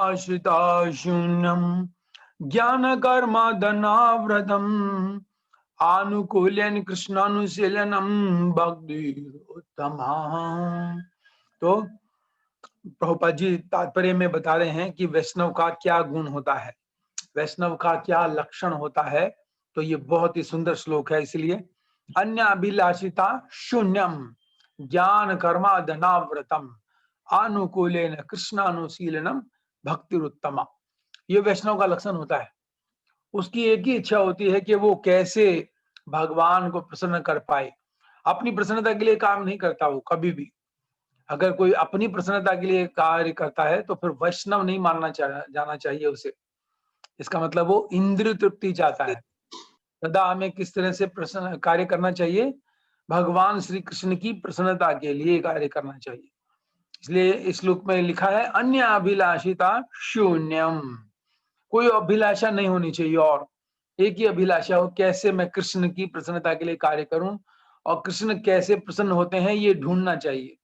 आश्रिता शून्यम ज्ञान कर्मादनाव्रतम आनुकूल्यन कृष्णानुशीलनम भक्ति उत्तमा। तो प्रभुपाद जी तात्पर्य में बता रहे हैं कि वैष्णव का क्या गुण होता है, वैष्णव का क्या लक्षण होता है। तो ये बहुत ही सुंदर श्लोक है। इसलिए अन्य अभिलाषिता शून्यम ज्ञान कर्मादनाव्रतम अनुकूलेन कृष्णानुशीलनम भक्तिरुत्तमा। ये वैष्णव का लक्षण होता है। उसकी एक ही इच्छा होती है कि वो कैसे भगवान को प्रसन्न कर पाए। अपनी प्रसन्नता के लिए काम नहीं करता वो कभी भी। अगर कोई अपनी प्रसन्नता के लिए कार्य करता है तो फिर वैष्णव नहीं मानना जाना चाहिए उसे। इसका मतलब वो इंद्रिय तृप्ति चाहता है। सदा हमें किस तरह से प्रसन्न कार्य करना चाहिए, भगवान श्री कृष्ण की प्रसन्नता के लिए कार्य करना चाहिए। इसलिए इस श्लोक में लिखा है अन्य अभिलाषिता शून्यम। कोई अभिलाषा नहीं होनी चाहिए और एक ही अभिलाषा हो, कैसे मैं कृष्ण की प्रसन्नता के लिए कार्य करूं और कृष्ण कैसे प्रसन्न होते हैं ये ढूंढना चाहिए।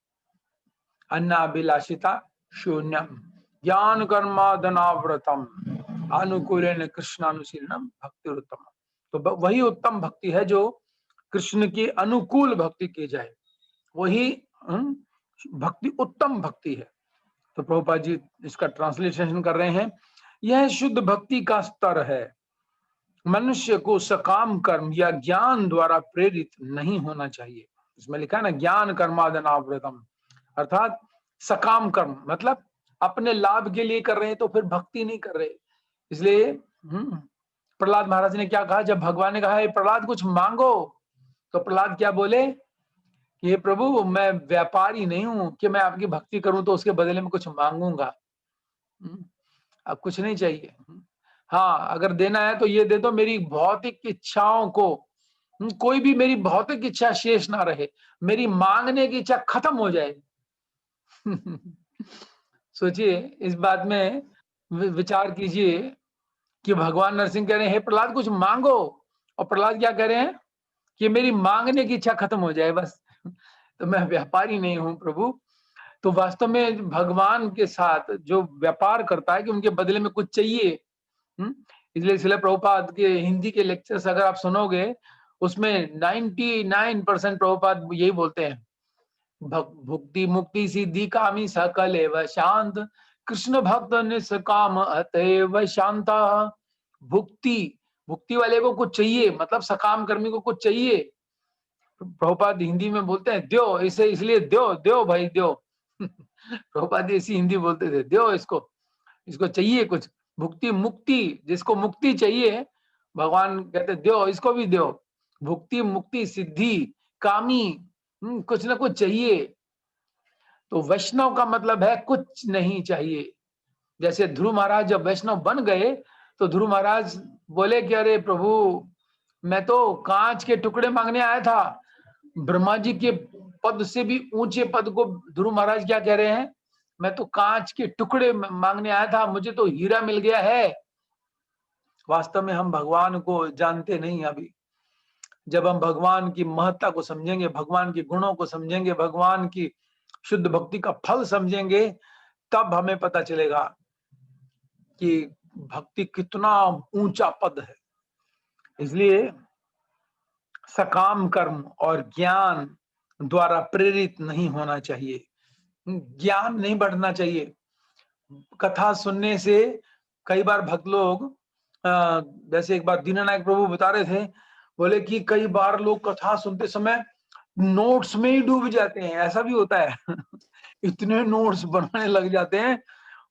अन्य अभिलाषिता शून्यम ज्ञान कर्मादनाव्रतम अनुकूलेन कृष्णानुशीलनम भक्तिरुत्तम। तो वही उत्तम भक्ति है जो कृष्ण की अनुकूल भक्ति की जाए, वही भक्ति उत्तम भक्ति है। तो प्रभुपाद जी इसका ट्रांसलेशन कर रहे हैं, यह शुद्ध भक्ति का स्तर है। मनुष्य को सकाम कर्म या ज्ञान द्वारा प्रेरित नहीं होना चाहिए। इसमें लिखा है ना ज्ञान कर्मादनाव्रतम, अर्थात सकाम कर्म मतलब अपने लाभ के लिए कर रहे हैं तो फिर भक्ति नहीं कर रहे। इसलिए प्रहलाद महाराज ने क्या कहा, जब भगवान ने कहा प्रहलाद कुछ मांगो, तो प्रहलाद क्या बोले कि हे प्रभु मैं व्यापारी नहीं हूं कि मैं आपकी भक्ति करूं तो उसके बदले में कुछ मांगूंगा। अब कुछ नहीं चाहिए। हाँ अगर देना है तो ये दे दो, मेरी भौतिक इच्छाओं को, कोई भी मेरी भौतिक इच्छा शेष ना रहे, मेरी मांगने की इच्छा खत्म हो जाए। सोचिए इस बात में विचार कीजिए कि भगवान नरसिंह कह रहे हैं हे प्रहलाद कुछ मांगो, और प्रहलाद क्या कह रहे हैं कि मेरी मांगने की इच्छा खत्म हो जाए बस। तो मैं व्यापारी नहीं हूं प्रभु। तो वास्तव में भगवान के साथ जो व्यापार करता है कि उनके बदले में कुछ चाहिए। इसलिए श्रील प्रभुपाद के हिंदी के लेक्चर्स अगर आप सुनोगे उसमें 99% प्रभुपाद यही बोलते हैं, भुक्ति मुक्ति सिद्धि कामी सकल एव शांत कृष्ण भक्त निष्काम अतएव शांता। भुक्ति, भुक्ति वाले को कुछ चाहिए, मतलब सकाम कर्मी को कुछ चाहिए। प्रभुपाद हिंदी में बोलते हैं द्यो, इसे इसलिए द्यो द्यो भाई द्यो। प्रभुपाद ऐसी हिंदी बोलते थे, द्यो इसको, इसको चाहिए कुछ। भुक्ति मुक्ति, जिसको मुक्ति चाहिए भगवान कहते द्यो, इसको भी द्यो। भुक्ति मुक्ति सिद्धि कामी, कुछ ना कुछ चाहिए। तो वैष्णव का मतलब है कुछ नहीं चाहिए। जैसे ध्रुव महाराज जब वैष्णव बन गए तो ध्रुव महाराज बोले कि अरे प्रभु मैं तो कांच के टुकड़े मांगने आया था। ब्रह्मा जी के पद से भी ऊंचे पद को ध्रुव महाराज क्या कह रहे हैं, मैं तो कांच के टुकड़े मांगने आया था, मुझे तो हीरा मिल गया है। वास्तव में हम भगवान को जानते नहीं अभी। जब हम भगवान की महत्ता को समझेंगे, भगवान के गुणों को समझेंगे, भगवान की शुद्ध भक्ति का फल समझेंगे, तब हमें पता चलेगा कि भक्ति कितना ऊंचा पद है। इसलिए सकाम कर्म और ज्ञान द्वारा प्रेरित नहीं होना चाहिए, ज्ञान नहीं बढ़ना चाहिए। कथा सुनने से कई बार भक्त लोग, जैसे एक बार दीनानायक प्रभु बता रहे थे, बोले कि कई बार लोग कथा सुनते समय नोट्स में ही डूब जाते हैं, ऐसा भी होता है। इतने नोट्स बनाने लग जाते हैं।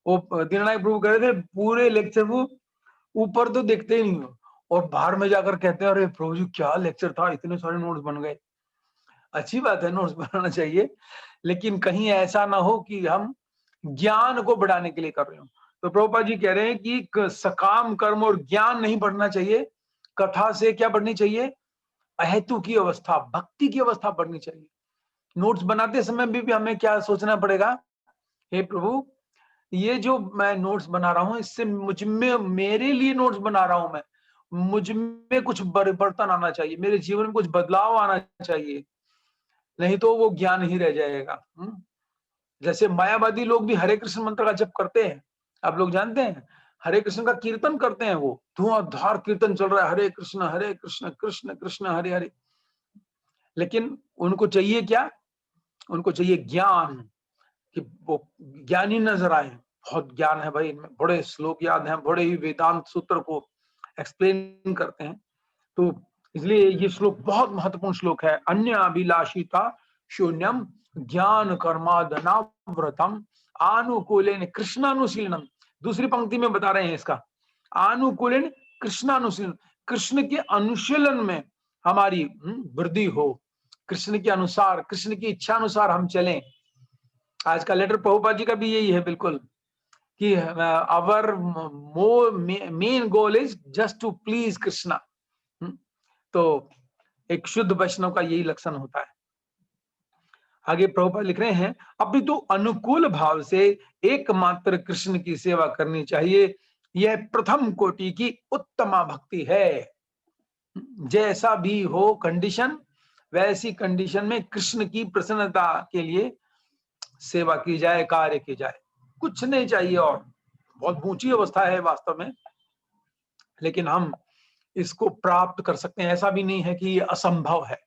वो दीनानायक प्रभु कह रहे थे पूरे लेक्चर को ऊपर तो देखते ही नहीं हो और बाहर में जाकर कहते हैं अरे प्रभु जी क्या लेक्चर था, इतने सारे नोट्स बन गए। अच्छी बात है, नोट्स बनाना चाहिए, लेकिन कहीं ऐसा ना हो कि हम ज्ञान को बढ़ाने के लिए कर रहे हो। तो प्रभुपाद जी कह रहे हैं कि सकाम कर्म और ज्ञान नहीं बढ़ना चाहिए, कथा से क्या बढ़नी चाहिए, अहेतु की अवस्था, भक्ति की अवस्था बढ़नी चाहिए। नोट्स बनाते समय भी हमें क्या सोचना पड़ेगा, हे प्रभु ये जो मैं नोट्स बना रहा हूं इससे मुझ में, मेरे लिए नोट्स बना रहा हूं मैं, मुझ में कुछ परिवर्तन आना चाहिए, मेरे जीवन में कुछ बदलाव आना चाहिए, नहीं तो वो ज्ञान ही रह जाएगा। जैसे मायावादी लोग भी हरे कृष्ण मंत्र का जप करते हैं, आप लोग जानते हैं, हरे कृष्ण का कीर्तन करते हैं, वो धुआंधार कीर्तन चल रहा है, हरे कृष्ण कृष्ण कृष्ण हरे हरे। लेकिन उनको चाहिए क्या? उनको चाहिए ज्ञान, कि वो ज्ञानी नजर आए। बहुत ज्ञान है भाई इनमें, बड़े श्लोक याद हैं, बड़े ही वेदांत सूत्र को एक्सप्लेन करते हैं। तो इसलिए ये श्लोक बहुत महत्वपूर्ण श्लोक है। अन्य अभिलाषिता शून्यम ज्ञान कर्मादना व्रतम आनुकूलेन कृष्णानुशीलनम। दूसरी पंक्ति में बता रहे हैं इसका, आनुकूलेन कृष्णानुशीलन, कृष्ण के अनुशीलन में हमारी वृद्धि हो, कृष्ण के अनुसार, कृष्ण की इच्छा अनुसार हम चलें। आज का लेटर प्रभुपाद जी का भी यही है बिल्कुल, कि our main goal is just to please Krishna. तो एक शुद्ध वैष्णव का यही लक्षण होता है। आगे प्रभुपाद लिख रहे हैं, अभी तो अनुकूल भाव से एकमात्र कृष्ण की सेवा करनी चाहिए, यह प्रथम कोटि की उत्तमा भक्ति है। जैसा भी हो कंडीशन, वैसी कंडीशन में कृष्ण की प्रसन्नता के लिए सेवा की जाए, कार्य की जाए, कुछ नहीं चाहिए। और बहुत ऊंची अवस्था है वास्तव में, लेकिन हम इसको प्राप्त कर सकते हैं, ऐसा भी नहीं है कि ये असंभव है।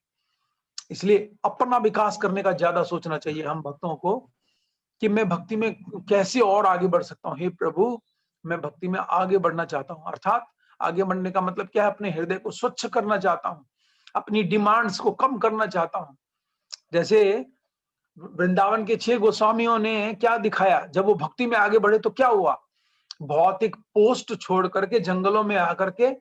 इसलिए अपना विकास करने का ज्यादा सोचना चाहिए हम भक्तों को, कि मैं भक्ति में कैसे और आगे बढ़ सकता हूँ। हे प्रभु, मैं भक्ति में आगे बढ़ना चाहता हूँ। अर्थात आगे बढ़ने का मतलब क्या है? अपने हृदय को स्वच्छ करना चाहता हूँ, अपनी डिमांड्स को कम करना चाहता हूँ। जैसे वृंदावन के 6 गोस्वामियों ने क्या दिखाया, जब वो भक्ति में आगे बढ़े तो क्या हुआ? भौतिक पोस्ट छोड़ करके जंगलों में आकर के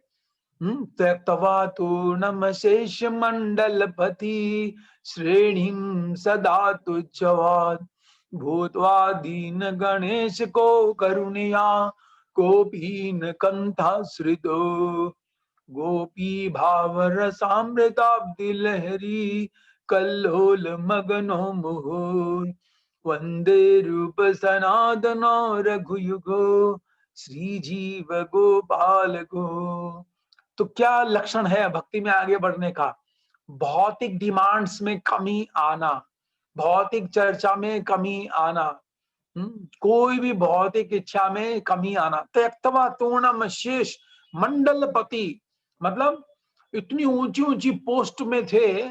त्यक्त्वा तूर्णम शेष मंडलपति श्रेणीं सदा तुच्छवाद भूत्वा दीन गणेश को करुणया कोपीन कंठाश्रितो गोपी भाव रसामृताब्दि लहरी कल्लोल मगनो मुहुः वंदे रूप सनातनो रघुयुगो श्री जीव गोपाल को। तो क्या लक्षण है भक्ति में आगे बढ़ने का? भौतिक डिमांड्स में कमी आना, भौतिक चर्चा में कमी आना, कोई भी भौतिक इच्छा में कमी आना। त्यक्त्वा तूर्णम शेष मंडलपति, मतलब इतनी ऊंची ऊंची पोस्ट में थे,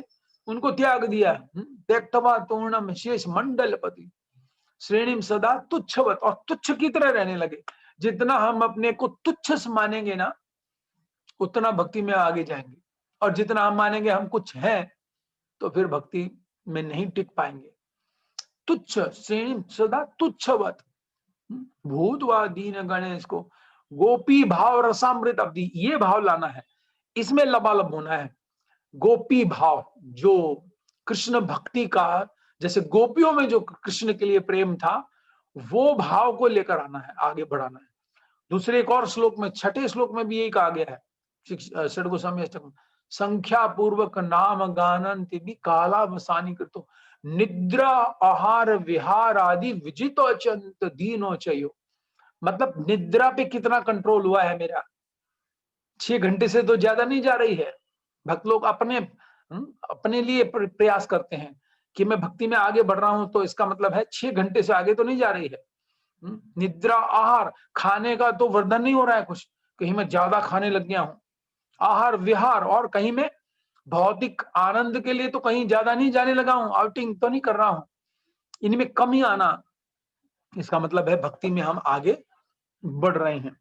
उनको त्याग दिया। त्यक्त्वा तूर्णम शेष मंडलपति श्रेणी सदा तुच्छवत, और तुच्छ की तरह रहने लगे। जितना हम अपने को तुच्छ मानेंगे ना, उतना भक्ति में आगे जाएंगे। और जितना हम मानेंगे हम कुछ हैं, तो फिर भक्ति में नहीं टिक पाएंगे। तुच्छ श्रेणी सदा तुच्छवत भूतवा दीन गणेश को गोपी भाव रसामृत अवधि, ये भाव लाना है, इसमें लबालब होना है। गोपी भाव, जो कृष्ण भक्ति का, जैसे गोपियों में जो कृष्ण के लिए प्रेम था, वो भाव को लेकर आना है, आगे बढ़ाना है। दूसरे एक और श्लोक में, 6ठे श्लोक में भी यही कहा गया है, षड गोस्वामी अष्टकम, संख्या पूर्वक नाम गानन्ति भी कालावसानी कृतो निद्रा आहार विहार आदि विजितो अचंत दीनो चयो। मतलब निद्रा पे कितना कंट्रोल हुआ है मेरा? 6 घंटे से तो ज्यादा नहीं जा रही है। भक्त लोग अपने लिए प्रयास करते हैं कि मैं भक्ति में आगे बढ़ रहा हूं, तो इसका मतलब है 6 घंटे से आगे तो नहीं जा रही है। निद्रा आहार, खाने का तो वर्धन नहीं हो रहा है कुछ, कहीं मैं ज्यादा खाने लग गया हूं। आहार विहार, और कहीं मैं भौतिक आनंद के लिए तो कहीं ज्यादा नहीं जाने लगा हूं, आउटिंग तो नहीं कर रहा हूं। इनमें कमी आना, इसका मतलब है भक्ति में हम आगे बढ़ रहे हैं।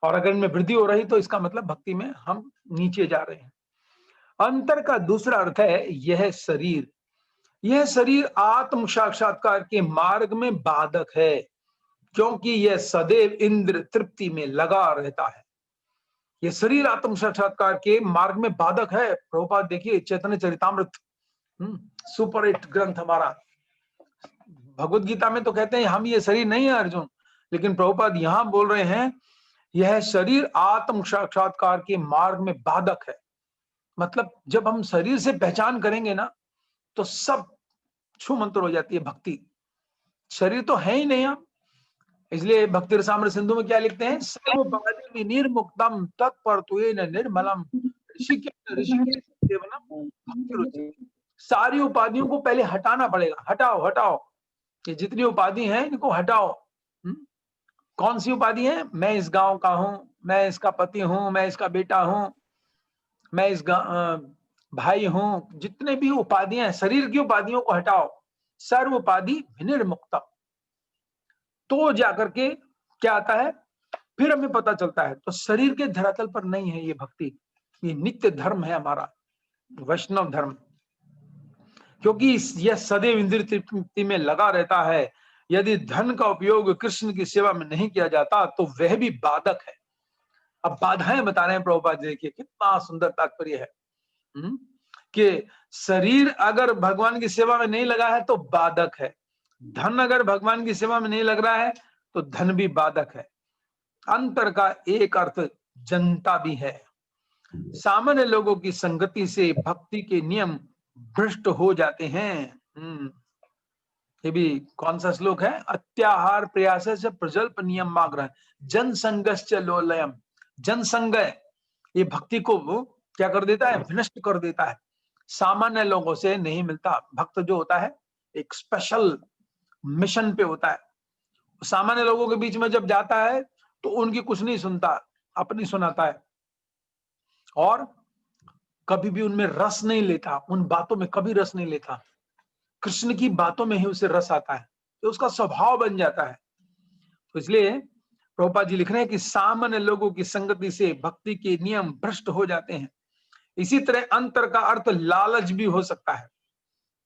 और अगर इनमें वृद्धि हो रही तो इसका मतलब भक्ति में हम नीचे जा रहे हैं। अंतर का दूसरा अर्थ है यह शरीर, यह शरीर आत्म साक्षात्कार के मार्ग में बाधक है, क्योंकि यह सदैव इंद्र तृप्ति में लगा रहता है। यह शरीर आत्म साक्षात्कार के मार्ग में बाधक है। प्रभुपाद देखिए चैतन्य चरितामृत, सुपर हिट ग्रंथ हमारा, भगवत गीता में तो कहते हैं हम ये शरीर नहीं है अर्जुन, लेकिन प्रभुपाद यहां बोल रहे हैं यह शरीर आत्म साक्षात्कार के मार्ग में बाधक है। मतलब जब हम शरीर से पहचान करेंगे ना, तो सब छू मंत्र हो जाती है भक्ति। शरीर तो है ही नहीं हम, इसलिए भक्ति रसामृत सिंधु में क्या लिखते हैं, सर्वपादि विनिर्मुक्तम तत्परत्वेन निर्मलम ऋषिकेश सेवनम भक्ति रुचि। सारी उपाधियों को पहले हटाना पड़ेगा, हटाओ हटाओ, ये जितनी उपाधि हैं इनको हटाओ। कौन सी उपाधि है? मैं इस गांव का हूं, मैं इसका पति हूं, मैं इसका बेटा हूं, मैं इस भाई हूं। जितने भी उपाधियां हैं, शरीर की उपाधियों को हटाओ, सर्व उपाधि विनिर्मुक्ता, तो जाकर के क्या आता है, फिर हमें पता चलता है। तो शरीर के धरातल पर नहीं है ये भक्ति, ये नित्य धर्म है हमारा, वैष्णव धर्म। क्योंकि यह सदैव इंद्रिय तृप्ति में लगा रहता है। यदि धन का उपयोग कृष्ण की सेवा में नहीं किया जाता तो वह भी बाधक है। अब बाधाएं बता रहे हैं प्रभुपाद जी, देखिए कितना सुंदर तात्पर्य है कि शरीर अगर भगवान की सेवा में नहीं लगा है तो बाधक है, धन अगर भगवान की सेवा में नहीं लग रहा है तो धन भी बाधक है। अंतर का एक अर्थ जनता भी है। सामान्य लोगों की संगति से भक्ति के नियम भ्रष्ट हो जाते हैं। ये भी कौन सा श्लोक है? अत्याहार प्रयास से प्रजल्प नियम माग्रह जनसंगश्च लोलयम। जनसंग ये भक्ति को क्या कर देता है? विनष्ट कर देता है। सामान्य लोगों से नहीं मिलता। भक्त जो होता है एक स्पेशल मिशन पे होता है। सामान्य लोगों के बीच में जब जाता है तो उनकी कुछ नहीं सुनता, अपनी सुनाता है, और कभी भी उनमें रस नहीं लेता, उन बातों में कभी रस नहीं लेता। कृष्ण की बातों में ही उसे रस आता है, तो उसका स्वभाव बन जाता है। तो इसलिए प्रभुपाद जी लिख रहे हैं कि सामान्य लोगों की संगति से भक्ति के नियम भ्रष्ट हो जाते हैं। इसी तरह अंतर का अर्थ लालच भी हो सकता है।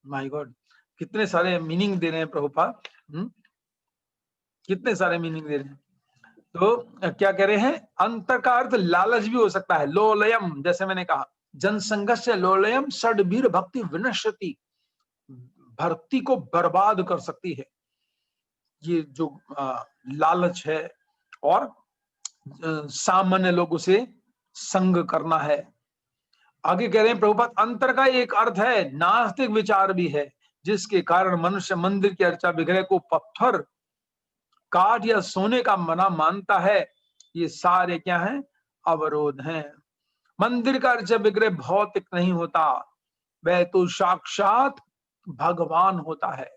माय गॉड, कितने सारे मीनिंग दे रहे हैं प्रभुपाद, कितने सारे मीनिंग दे रहे हैं। तो क्या कह रहे हैं? अंतर का अर्थ लालच भी हो सकता है। लोलयम, जैसे मैंने कहा, जनसंघर्ष लोलयम षड्वीर भक्ति विनश्यति, भक्ति को बर्बाद कर सकती है ये जो लालच है, और सामान्य लोगों से संग करना है। आगे कह रहे हैं प्रभुपाद, अंतर का एक अर्थ है नास्तिक विचार भी है, जिसके कारण मनुष्य मंदिर की अर्चा विग्रह को पत्थर, काठ या सोने का मना मानता है। ये सारे क्या हैं? अवरोध हैं। मंदिर का अर्चा विग्रह भौतिक नहीं होता, वह तो साक्षात भगवान होता है।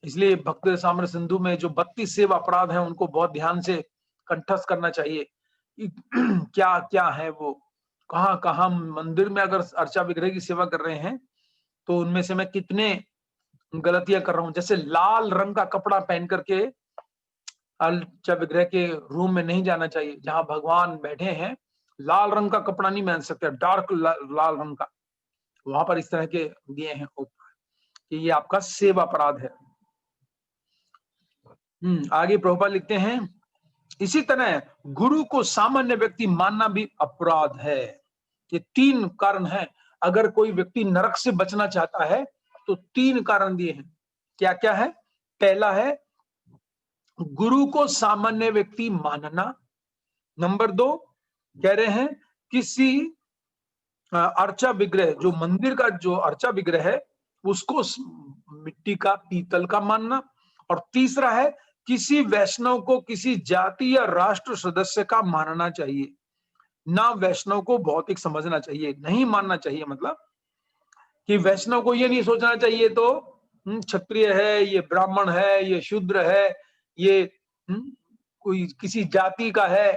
इसलिए भक्त साम्र सिंधु में जो 32 सेवा अपराध हैं उनको बहुत ध्यान से कंठस्थ करना चाहिए। क्या क्या है वो, कहाँ कहाँ मंदिर में अगर अर्चा विग्रह की सेवा कर रहे हैं तो उनमें से मैं कितने गलतियां कर रहा हूं। जैसे लाल रंग का कपड़ा पहन करके अर्चा विग्रह के रूम में नहीं जाना चाहिए। जहां भगवान बैठे हैं लाल रंग का कपड़ा नहीं पहन सकते, डार्क लाल रंग का। वहां पर इस तरह के दिए हैं कि ये आपका सेवा अपराध है। आगे प्रभुपाद लिखते हैं, इसी तरह गुरु को सामान्य व्यक्ति मानना भी अपराध है। ये 3 कारण हैं। अगर कोई व्यक्ति नरक से बचना चाहता है तो 3 कारण दिए हैं। क्या क्या है? पहला है गुरु को सामान्य व्यक्ति मानना। नंबर 2 कह रहे हैं किसी अर्चा विग्रह, जो मंदिर का जो अर्चा विग्रह है उसको मिट्टी का, पीतल का मानना। और तीसरा है किसी वैष्णव को किसी जाति या राष्ट्र सदस्य का मानना चाहिए। ना वैष्णव को भौतिक समझना चाहिए, नहीं मानना चाहिए। मतलब कि वैष्णव को ये नहीं सोचना चाहिए तो क्षत्रिय है, ये ब्राह्मण है, ये शूद्र है, ये कोई किसी जाति का है,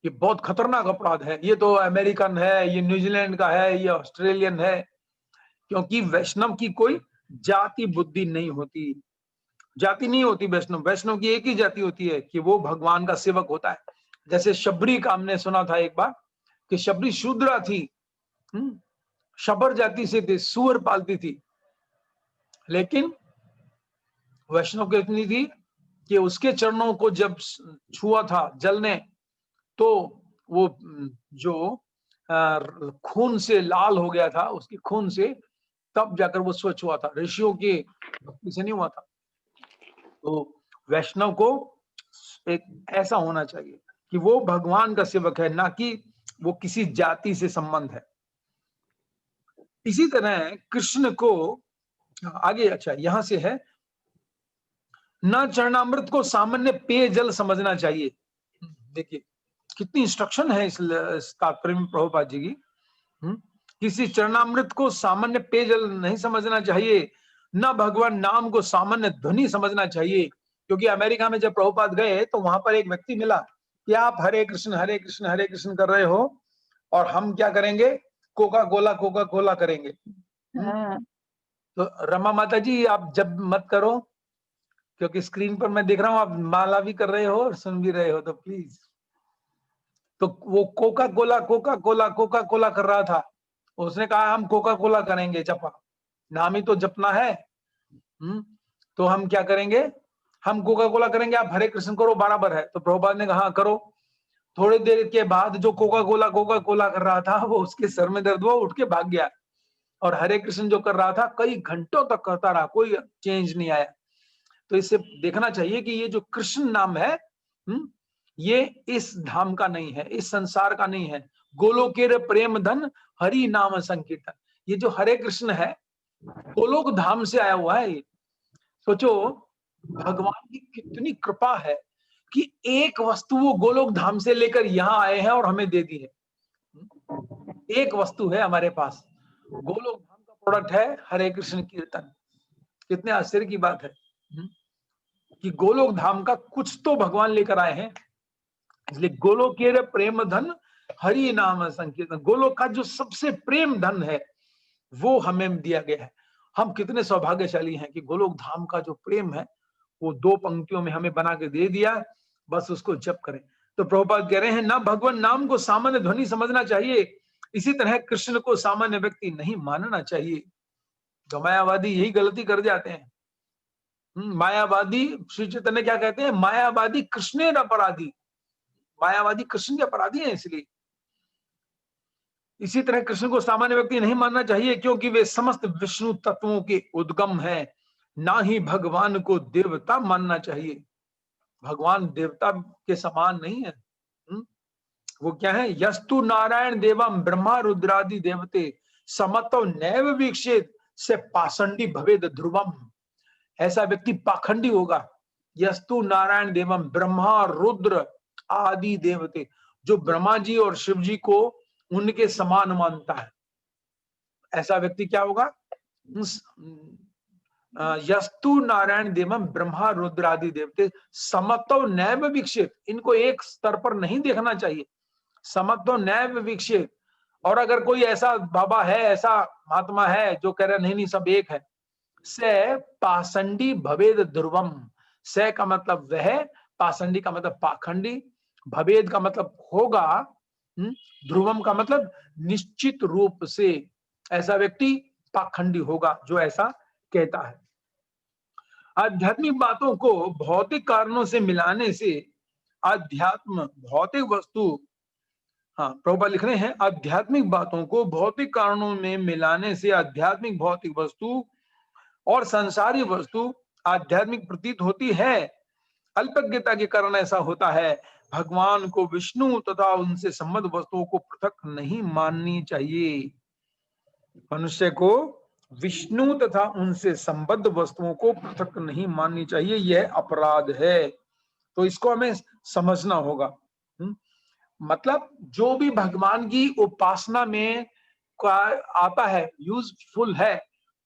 ये बहुत खतरनाक अपराध है, ये तो अमेरिकन है, ये न्यूजीलैंड का है, ये ऑस्ट्रेलियन है। क्योंकि वैष्णव की कोई जाति बुद्धि नहीं होती, जाति नहीं होती वैष्णव। वैष्णव की एक ही जाति होती है कि वो भगवान का सेवक होता है। जैसे शबरी का हमने सुना था एक बार कि शबरी शूद्रा थी, शबर जाति से थी, सुअर पालती थी, लेकिन वैष्णव कितनी थी कि उसके चरणों को जब छुआ था जल ने तो वो जो खून से लाल हो गया था, उसके खून से, तब जाकर वो स्वच्छ हुआ था। ऋषियों की भक्ति से नहीं हुआ था। तो वैष्णव को एक ऐसा होना चाहिए कि वो भगवान का सेवक है, ना कि वो किसी जाति से संबंध है। इसी तरह कृष्ण को आगे, अच्छा यहां से है, न चरणामृत को सामान्य पेयजल समझना चाहिए। देखिए कितनी इंस्ट्रक्शन है इस तात्पर्य में प्रभुपाद जी की। किसी चरणामृत को सामान्य पेयजल नहीं समझना चाहिए, न भगवान नाम को सामान्य ध्वनि समझना चाहिए। क्योंकि अमेरिका में जब प्रभुपाद गए तो वहां पर एक व्यक्ति मिला कि आप हरे कृष्ण कर रहे हो और हम क्या करेंगे, कोका कोला करेंगे। हाँ। तो रमा माता जी आप जब मत करो, क्योंकि स्क्रीन पर मैं देख रहा हूं आप माला भी कर रहे हो और सुन भी रहे हो, तो प्लीज। तो वो कोका कोला कर रहा था। उसने कहा हम कोका कोला करेंगे, जपा नाम ही तो जपना है। तो हम क्या करेंगे, हम कोका कोला करेंगे, आप हरे कृष्ण करो, बराबर है। तो प्रभुपाद ने कहा करो। थोड़ी देर के बाद जो कोका कोला कर रहा था वो उसके सर में दर्द हुआ, उठ के भाग गया। और हरे कृष्ण जो कर रहा था कई घंटों तक करता रहा, कोई चेंज नहीं आया। तो इससे देखना चाहिए कि ये जो कृष्ण नाम है, ये इस धाम का नहीं है, इस संसार का नहीं है। गोलोकेर प्रेम धन हरि नाम संकीर्तन, ये जो हरे कृष्ण है गोलोक धाम से आया हुआ है। सोचो भगवान की कितनी कृपा है कि एक वस्तु वो गोलोक धाम से लेकर यहां आए हैं और हमें दे दी है। एक वस्तु है हमारे पास, गोलोक धाम का प्रोडक्ट है हरे कृष्ण कीर्तन। कितने आश्चर्य की बात है कि गोलोक धाम का कुछ तो भगवान लेकर आए हैं। इसलिए गोलोकेर प्रेम धन हरि नाम संकीर्तन, गोलोक का जो सबसे प्रेम धन है वो हमें दिया गया है। हम कितने सौभाग्यशाली हैं कि गोलोक धाम का जो प्रेम है वो 2 पंक्तियों में हमें बना के दे दिया, बस उसको जप करें। तो प्रभुपाद कह रहे हैं ना भगवान नाम को सामान्य ध्वनि समझना चाहिए, इसी तरह कृष्ण को सामान्य व्यक्ति नहीं मानना चाहिए। तो मायावादी यही गलती कर जाते हैं। मायावादी, श्री चैतन्य क्या कहते हैं, मायावादी कृष्ण अपराधी, मायावादी कृष्ण के अपराधी हैं। इसलिए इसी तरह कृष्ण को सामान्य व्यक्ति नहीं मानना चाहिए, क्योंकि वे समस्त विष्णु तत्वों के उद्गम है। ना ही भगवान को देवता मानना चाहिए, भगवान देवता के समान नहीं है। वो क्या है, यस्तु नारायण देवम ब्रह्मा रुद्रादि देवते समतो नैव वीक्षित से पाषंडी भवेद ध्रुवम। ऐसा व्यक्ति पाखंडी होगा। यस्तु नारायण देवम ब्रह्मा रुद्र आदि देवते, जो ब्रह्मा जी और शिव जी को उनके समान मानता है, ऐसा व्यक्ति क्या होगा, यस्तु नारायण देवम ब्रह्मा रुद्र आदि देवते समत्व नैव विक्षित, इनको एक स्तर पर नहीं देखना चाहिए, समत्व नैव विक्षित। और अगर कोई ऐसा बाबा है, ऐसा महात्मा है जो कह रहे नहीं नहीं सब एक है, से पाषंडी भवेद ध्रुवम, से का मतलब वह, पाषंडी का मतलब पाखंडी, भवेद का मतलब होगा, ध्रुवम का मतलब निश्चित रूप से ऐसा व्यक्ति पाखंडी होगा जो ऐसा कहता है। आध्यात्मिक बातों को भौतिक कारणों से मिलाने से आध्यात्म भौतिक वस्तु, हाँ प्रभुपाद लिख रहे हैं, आध्यात्मिक बातों को भौतिक कारणों में मिलाने से आध्यात्मिक भौतिक वस्तु और संसारी वस्तु आध्यात्मिक प्रतीत होती है। अल्पज्ञता के कारण ऐसा होता है। भगवान को विष्णु तथा उनसे संबद्ध वस्तुओं को पृथक नहीं माननी चाहिए। मनुष्य को विष्णु तथा उनसे संबद्ध वस्तुओं को पृथक नहीं माननी चाहिए, यह अपराध है। तो इसको हमें समझना होगा। मतलब जो भी भगवान की उपासना में आता है, यूजफुल है,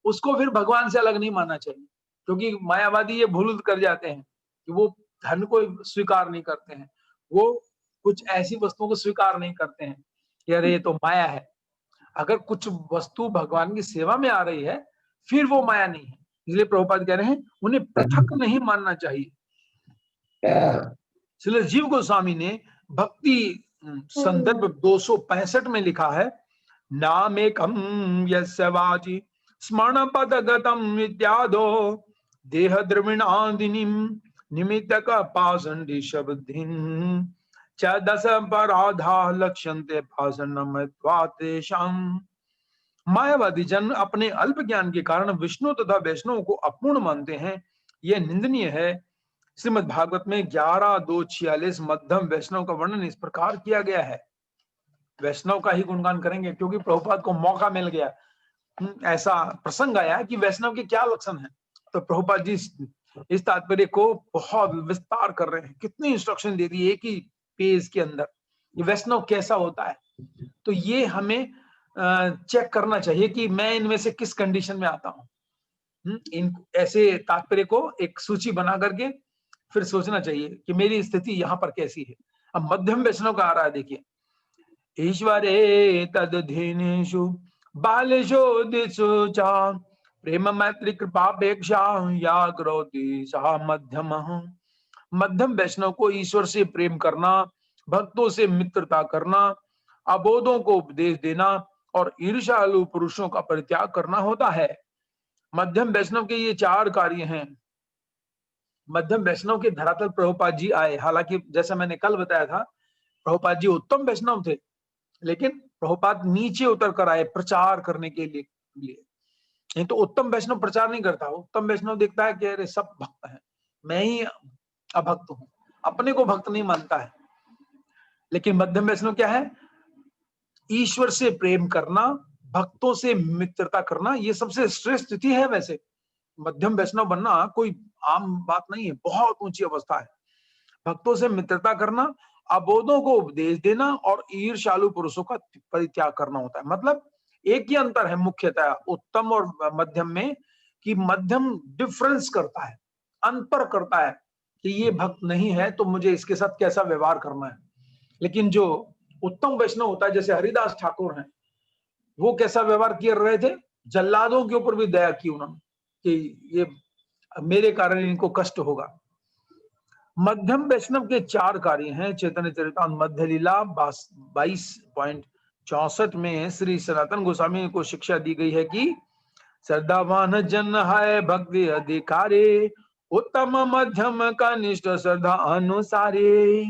उसको फिर भगवान से अलग नहीं मानना चाहिए। क्योंकि मायावादी ये भूल कर जाते हैं कि वो धन को स्वीकार नहीं करते हैं, वो कुछ ऐसी वस्तुओं को स्वीकार नहीं करते हैं कि अरे ये तो माया है। अगर कुछ वस्तु भगवान की सेवा में आ रही है फिर वो माया नहीं है। इसलिए प्रभुपाद कह रहे हैं उन्हें पृथक नहीं मानना चाहिए। इसलिए जीव गोस्वामी ने भक्ति संदर्भ 265 में लिखा है, नामेकम यस्य वाचि स्मरण पदगतम इत्यादो देह द्रविणादिनीम निमित्तक पाषंडी शब्दिन च दश अपराधा लक्ष्यन्ते पाषण्डमत्वातेषाम्। मायावादी जन अपने अल्प ज्ञान के कारण विष्णु तथा वैष्णव को अपूर्ण मानते हैं, यह निंदनीय है। श्रीमद् भागवत में 11:246 मध्यम वैष्णव का वर्णन इस प्रकार किया गया है। वैष्णव का ही गुणगान करेंगे क्योंकि प्रभुपाद को मौका मिल गया, ऐसा प्रसंग आया कि वैष्णव के क्या लक्षण है। तो प्रभुपाद जी इस तात्पर्य को बहुत विस्तार कर रहे हैं, कितनी इंस्ट्रक्शन दे दी एक ही पेज के अंदर, ये वैष्णव कैसा होता है। तो ये हमें चेक करना चाहिए कि मैं इनमें से किस कंडीशन में आता हूँ। इन ऐसे तात्पर्य को एक सूची बना करके फिर सोचना चाहिए कि मेरी स्थिति यहाँ पर कैसी है। अब मध्यम वैष्णव का आ रहा है, देखिए, ईश्वरे तदधीनेषु बालेषु दिषु च प्रेम मैत्री कृपापेक्षा या करोति सः मध्यमः। मध्यम वैष्णव को ईश्वर से प्रेम करना, भक्तों से मित्रता करना, अबोधों को उपदेश देना और ईर्ष्यालु पुरुषों का परित्याग करना होता है। मध्यम वैष्णव के ये 4 कार्य हैं। मध्यम वैष्णव के धरातल प्रभुपाद जी आए। हालांकि जैसा मैंने कल बताया था, प्रभुपाद जी उत्तम वैष्णव थे, लेकिन प्रभुपाद नीचे उतर कर आए प्रचार करने के लिए। नहीं तो उत्तम वैष्णव प्रचार नहीं करता। उत्तम वैष्णव देखता है कि अरे सब भक्त हैं, मैं ही अभक्त हूं, अपने को भक्त नहीं मानता है। लेकिन मध्यम वैष्णव क्या है? ईश्वर से प्रेम करना, भक्तों से मित्रता करना, ये सबसे श्रेष्ठ स्थिति है। वैसे मध्यम वैष्णव बनना कोई आम बात नहीं है, बहुत ऊंची अवस्था है। भक्तों से मित्रता करना, अबोधों को उपदेश देना और ईर्ष्यालु पुरुषों का परित्याग करना होता है। मतलब एक ही अंतर है मुख्यतः उत्तम और मध्यम में, कि मध्यम डिफरेंस करता है, अंतर करता है कि ये भक्त नहीं है तो मुझे इसके साथ कैसा व्यवहार करना है। लेकिन जो उत्तम वैष्णव होता है, जैसे हरिदास ठाकुर हैं, वो कैसा व्यवहार कर रहे थे? जल्लादों के ऊपर भी दया की उन्होंने कि ये मेरे कारण इनको कष्ट होगा। मध्यम वैष्णव के 4 कार्य हैं। चैतन्य चरितामृत मध्य लीला 22.64 में श्री सनातन गोस्वामी को शिक्षा दी गई है कि श्रद्धावान जन है भक्ति अधिकारे, उत्तम मध्यम का निष्ठ श्रद्धा अनुसारे।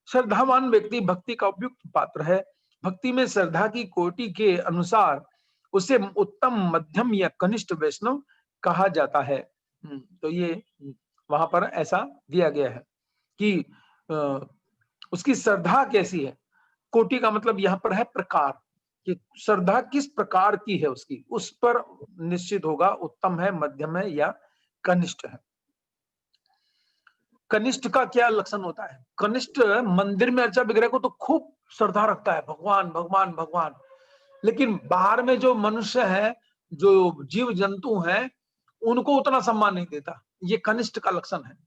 श्रद्धावान व्यक्ति भक्ति का उपयुक्त पात्र है। भक्ति में श्रद्धा की कोटि के अनुसार उसे उत्तम, मध्यम या कनिष्ठ वैष्णव कहा जाता है। तो ये वहां पर ऐसा दिया गया है कि उसकी श्रद्धा कैसी है। कोटि का मतलब यहाँ पर है प्रकार, कि श्रद्धा किस प्रकार की है उसकी, उस पर निश्चित होगा उत्तम है, मध्यम है या कनिष्ठ है। कनिष्ठ का क्या लक्षण होता है? कनिष्ठ मंदिर में अर्चा विग्रह को तो खूब श्रद्धा रखता है, भगवान भगवान भगवान, लेकिन बाहर में जो मनुष्य है, जो जीव जंतु हैं, उनको उतना सम्मान नहीं देता। ये कनिष्ठ का लक्षण है।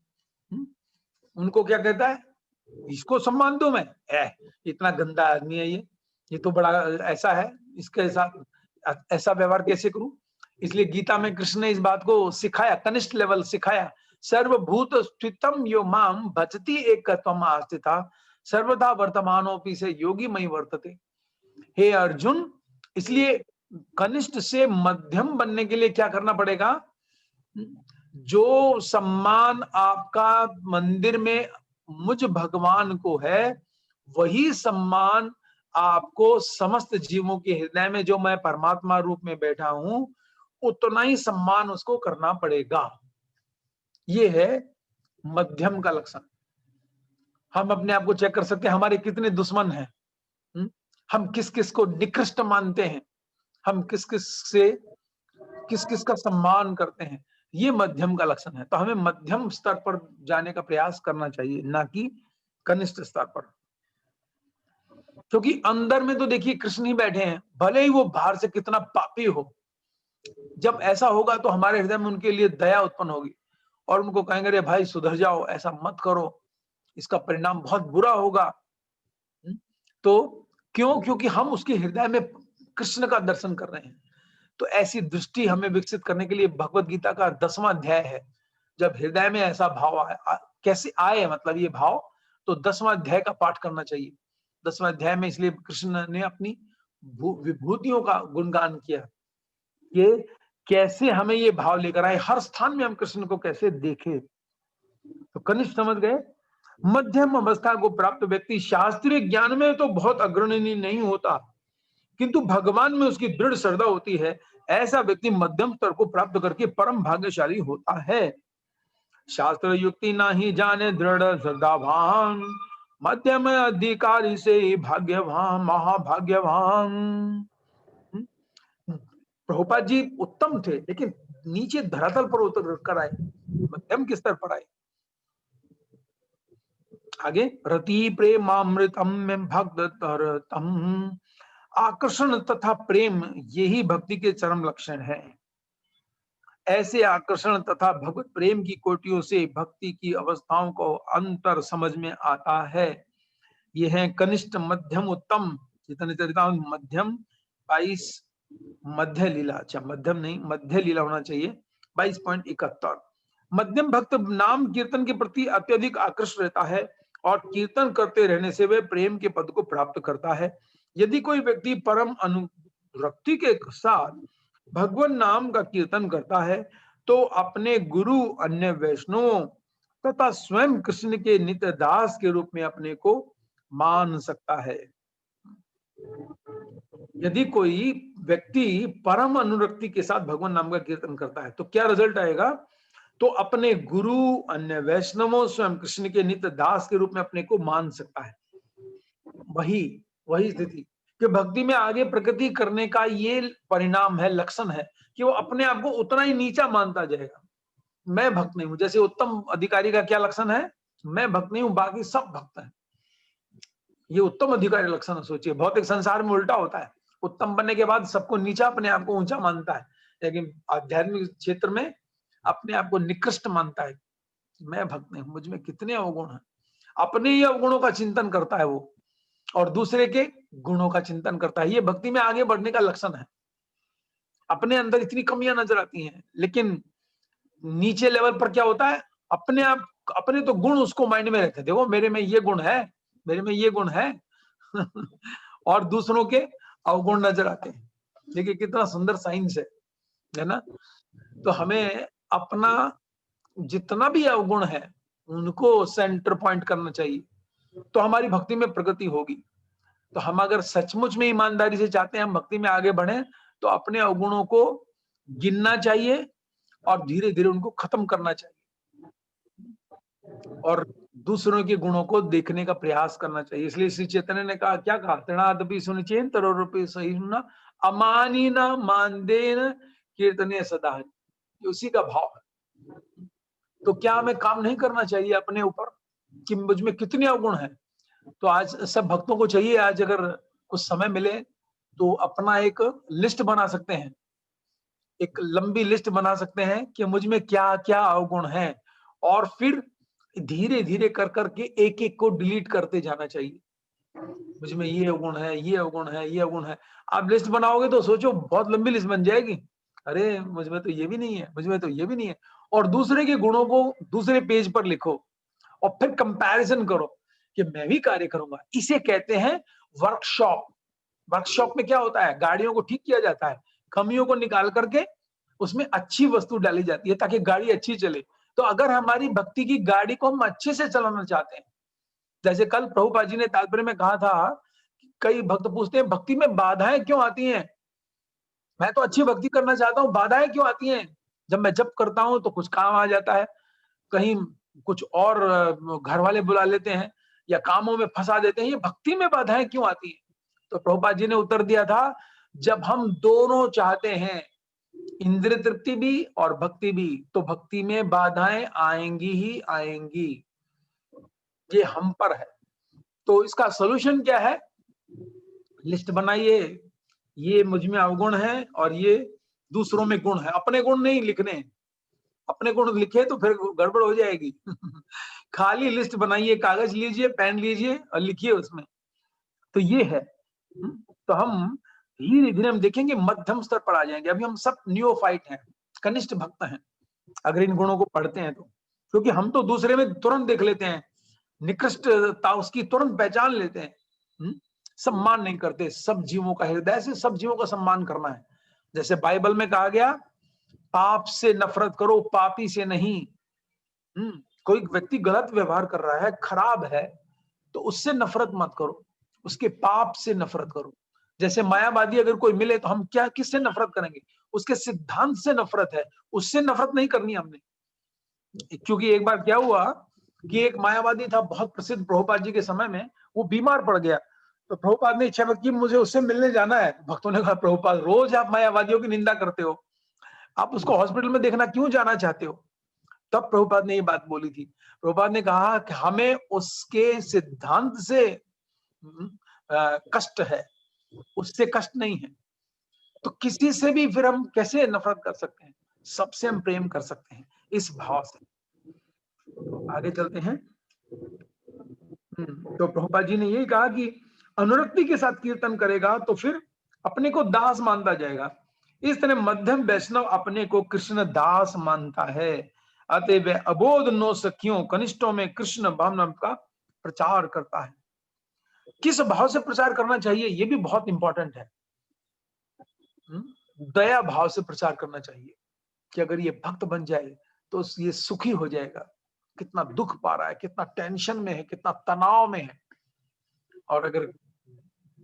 उनको क्या कहता है? इसको सम्मान दो मैं, इतना गंदा आदमी है ये तो बड़ा ऐसा है, इसके साथ ऐसा व्यवहार कैसे करूं? इसलिए गीता में कृष्ण ने इस बात को सिखाया, कनिष्ठ लेवल सिखाया। सर्वभूत स्थितम यो माम भजति एकत्वम आस्थिता सर्वदा वर्तमानोपि से योगी मई वर्तते। हे अर्जुन, इसलिए कनिष्ठ से मध्यम बनने के लिए क्या करना पड़ेगा? जो सम्मान आपका मंदिर में मुझ भगवान को है, वही सम्मान आपको समस्त जीवों के हृदय में, जो मैं परमात्मा रूप में बैठा हूं, उतना ही सम्मान उसको करना पड़ेगा। ये है मध्यम का लक्षण। हम अपने आप को चेक कर सकते हैं, हमारे कितने दुश्मन हैं, हम किस किस को निकृष्ट मानते हैं, हम किस किस का सम्मान करते हैं। ये मध्यम का लक्षण है। तो हमें मध्यम स्तर पर जाने का प्रयास करना चाहिए, ना कि कनिष्ठ स्तर पर। क्योंकि अंदर में तो देखिए कृष्ण ही बैठे हैं, भले ही वो बाहर से कितना पापी हो। जब ऐसा होगा तो हमारे हृदय में उनके लिए दया उत्पन्न होगी और उनको कहेंगे, रे भाई सुधर जाओ, ऐसा मत करो, इसका परिणाम बहुत बुरा होगा। तो क्यों? क्योंकि हम उसके हृदय में कृष्ण का दर्शन कर रहे हैं। तो ऐसी दृष्टि हमें विकसित करने के लिए भगवत गीता का 10वां अध्याय है। जब हृदय में ऐसा भाव आए, कैसे आए, मतलब ये भाव, तो 10वां अध्याय का पाठ करना चाहिए। 10वां अध्याय में इसलिए कृष्ण ने अपनी विभूतियों का गुणगान किया, ये कैसे हमें ये भाव लेकर आए, हर स्थान में हम कृष्ण को कैसे देखें। तो कनिष्ठ समझ गए। मध्यम अवस्था को प्राप्त व्यक्ति शास्त्रीय ज्ञान में तो बहुत अग्रणी नहीं होता, किंतु भगवान में उसकी दृढ़ श्रद्धा होती है। ऐसा व्यक्ति मध्यम स्तर को प्राप्त करके परम भाग्यशाली होता है। शास्त्र युक्ति ना ही जाने दृढ़ श्रद्धावान, मध्यम अधिकारी से भाग्यवान महाभाग्यवान। प्रभुपाद जी उत्तम थे, लेकिन नीचे धरातल पर उतर कर आए, मध्यम के स्तर पर आए। आगे, रति प्रेमामृतम में भक्त तरतम, आकर्षण तथा प्रेम, यही भक्ति के चरम लक्षण है। ऐसे आकर्षण तथा भगवत प्रेम की कोटियों से भक्ति की अवस्थाओं को अंतर समझ में आता है। ये है कनिष्ठ, मध्यम, उत्तम। चैतन्य चरितामृत मध्यम 22, मध्य लीला, अच्छा मध्यम नहीं मध्य लीला होना चाहिए 22.71। मध्यम भक्त नाम कीर्तन के प्रति अत्यधिक आकृष्ट रहता है और कीर्तन करते रहने से वह प्रेम के पद को प्राप्त करता है। यदि कोई व्यक्ति परम अनुरक्ति के साथ भगवान नाम का कीर्तन करता है तो अपने गुरु, अन्य वैष्णवों तथा स्वयं कृष्ण के नित्य दास के रूप में अपने को मान सकता है। यदि कोई व्यक्ति परम अनुरक्ति के साथ भगवान नाम का कीर्तन करता है तो क्या रिजल्ट आएगा? तो अपने गुरु, अन्य वैष्णवों, स्वयं कृष्ण के नित्य दास के रूप में अपने को मान सकता है। वही वही स्थिति कि भक्ति में आगे प्रगति करने का ये परिणाम है, लक्षण है कि वो अपने आप को उतना ही नीचा मानता जाएगा। मैं भक्त नहीं हूं। जैसे उत्तम अधिकारी का क्या लक्षण है? मैं भक्त नहीं हूं, बाकी सब भक्त हैं। ये उत्तम अधिकारी लक्षण है। सोचिए, भौतिक संसार में उल्टा होता है। उत्तम बनने के बाद सबको नीचा, अपने आप को ऊंचा मानता है, लेकिन आध्यात्मिक क्षेत्र में अपने आप को निकृष्ट मानता है। मैं भक्त नहीं हूं, मुझ में कितने अवगुण हैं। अपने ही अवगुणों का चिंतन करता है वो, और दूसरे के गुणों का चिंतन करता है। ये भक्ति में आगे बढ़ने का लक्षण है। अपने अंदर इतनी कमियां नजर आती हैं, लेकिन नीचे लेवल पर क्या होता है? अपने आप, अपने तो गुण उसको माइंड में रहते हैं। देखो मेरे में ये गुण है, मेरे में ये गुण है और दूसरों के अवगुण नजर आते हैं। देखिए कितना सुंदर साइंस है ना? तो हमें अपना जितना भी अवगुण है उनको सेंटर पॉइंट करना चाहिए, तो हमारी भक्ति में प्रगति होगी। तो हम अगर सचमुच में ईमानदारी से चाहते हैं हम भक्ति में आगे बढ़े, तो अपने अवगुणों को गिनना चाहिए और धीरे धीरे उनको खत्म करना चाहिए और दूसरों के गुणों को देखने का प्रयास करना चाहिए। इसलिए श्री चैतन्य ने कहा, क्या कहा? तृणादपि सुनिचेन तरोरपि सहिष्णुना अमानी न मानदेन कीर्तने सदा। उसी का भाव है। तो क्या हमें काम नहीं करना चाहिए अपने ऊपर कि मुझ में कितने अवगुण हैं? तो आज सब भक्तों को चाहिए, आज अगर कुछ समय मिले तो अपना एक लिस्ट बना सकते हैं, एक लंबी लिस्ट बना सकते हैं कि मुझ में क्या क्या अवगुण हैं, और फिर धीरे धीरे कर करके एक एक को डिलीट करते जाना चाहिए। मुझ में ये अवगुण है, ये अवगुण है, ये अवगुण है। आप लिस्ट बनाओगे तो सोचो बहुत लंबी लिस्ट बन जाएगी। अरे मुझ में तो ये भी नहीं है, मुझ में तो ये भी नहीं है। और दूसरे के गुणों को दूसरे पेज पर लिखो और फिर कंपैरिजन करो कि मैं भी कार्य करूंगा। इसे कहते हैं वर्कशॉप। वर्कशॉप में क्या होता है? गाड़ियों को ठीक किया जाता है, कमियों को निकाल करके उसमें अच्छी वस्तु डाली जाती है ताकि गाड़ी अच्छी चले। तो अगर हमारी भक्ति की गाड़ी को हम अच्छे से चलाना चाहते हैं, जैसे कल प्रभुपाद जी ने तात्पर्य में कहा था, कई भक्त पूछते हैं भक्ति में बाधाएं क्यों आती हैं? मैं तो अच्छी भक्ति करना चाहता हूँ, बाधाएं क्यों आती हैं? जब मैं जप करता हूँ तो कुछ काम आ जाता है, कहीं कुछ और घर वाले बुला लेते हैं या कामों में फंसा देते हैं, ये भक्ति में बाधाएं क्यों आती हैं? तो प्रभुपाद जी ने उत्तर दिया था, जब हम दोनों चाहते हैं, इंद्रिय तृप्ति भी और भक्ति भी, तो भक्ति में बाधाएं आएंगी ही आएंगी। ये हम पर है। तो इसका सॉल्यूशन क्या है? लिस्ट बनाइए, ये मुझ में अवगुण है और ये दूसरों में गुण है। अपने गुण नहीं लिखने, अपने गुण लिखे तो फिर गड़बड़ हो जाएगी खाली लिस्ट बनाइए, कागज लीजिए, पेन लीजिए और लिखिए उसमें। तो ये है। तो हम धीरे धीरे हम देखेंगे मध्यम स्तर पर आ जाएंगे। अभी हम सब न्यूओफाइट हैं, कनिष्ठ भक्त हैं, अगर इन गुणों को पढ़ते हैं तो। क्योंकि हम तो दूसरे में तुरंत देख लेते हैं, निकृष्टता उसकी तुरंत पहचान लेते हैं। सम्मान नहीं करते। सब जीवों का हृदय से सब जीवों का सम्मान करना है। जैसे बाइबल में कहा गया, पाप से नफरत करो, पापी से नहीं। कोई व्यक्ति गलत व्यवहार कर रहा है, खराब है, तो उससे नफरत मत करो, उसके पाप से नफरत करो। जैसे मायावादी अगर कोई मिले तो हम क्या किससे नफरत करेंगे? उसके सिद्धांत से नफरत है, उससे नफरत नहीं करनी हमने। क्योंकि एक बार क्या हुआ कि एक मायावादी था बहुत प्रसिद्ध प्रभुपाद जी के समय में, वो बीमार पड़ गया। तो प्रभुपाद ने इच्छा व्यक्त की मुझे उससे मिलने जाना है। भक्तों ने कहा, प्रभुपाद रोज आप मायावादियों की निंदा करते हो, आप उसको हॉस्पिटल में देखना क्यों जाना चाहते हो? तब प्रभुपाद ने ये बात बोली थी। प्रभुपाद ने कहा कि हमें उसके सिद्धांत से कष्ट है, उससे कष्ट नहीं है। तो किसी से भी फिर हम कैसे नफरत कर सकते हैं? सबसे हम प्रेम कर सकते हैं इस भाव से। तो आगे चलते हैं। तो प्रभुपाद जी ने यही कहा कि अनुरक्ति के साथ कीर्तन करेगा तो फिर अपने को दास मानता जाएगा। इस तरह मध्यम वैष्णव अपने को कृष्ण दास मानता है, अतः वह अबोध नौ सखियों कनिष्ठों में कृष्ण भावना का प्रचार करता है। किस भाव से प्रचार करना चाहिए ये भी बहुत इंपॉर्टेंट है। दया भाव से प्रचार करना चाहिए कि अगर ये भक्त बन जाए तो ये सुखी हो जाएगा। कितना दुख पा रहा है, कितना टेंशन में है, कितना तनाव में है, और अगर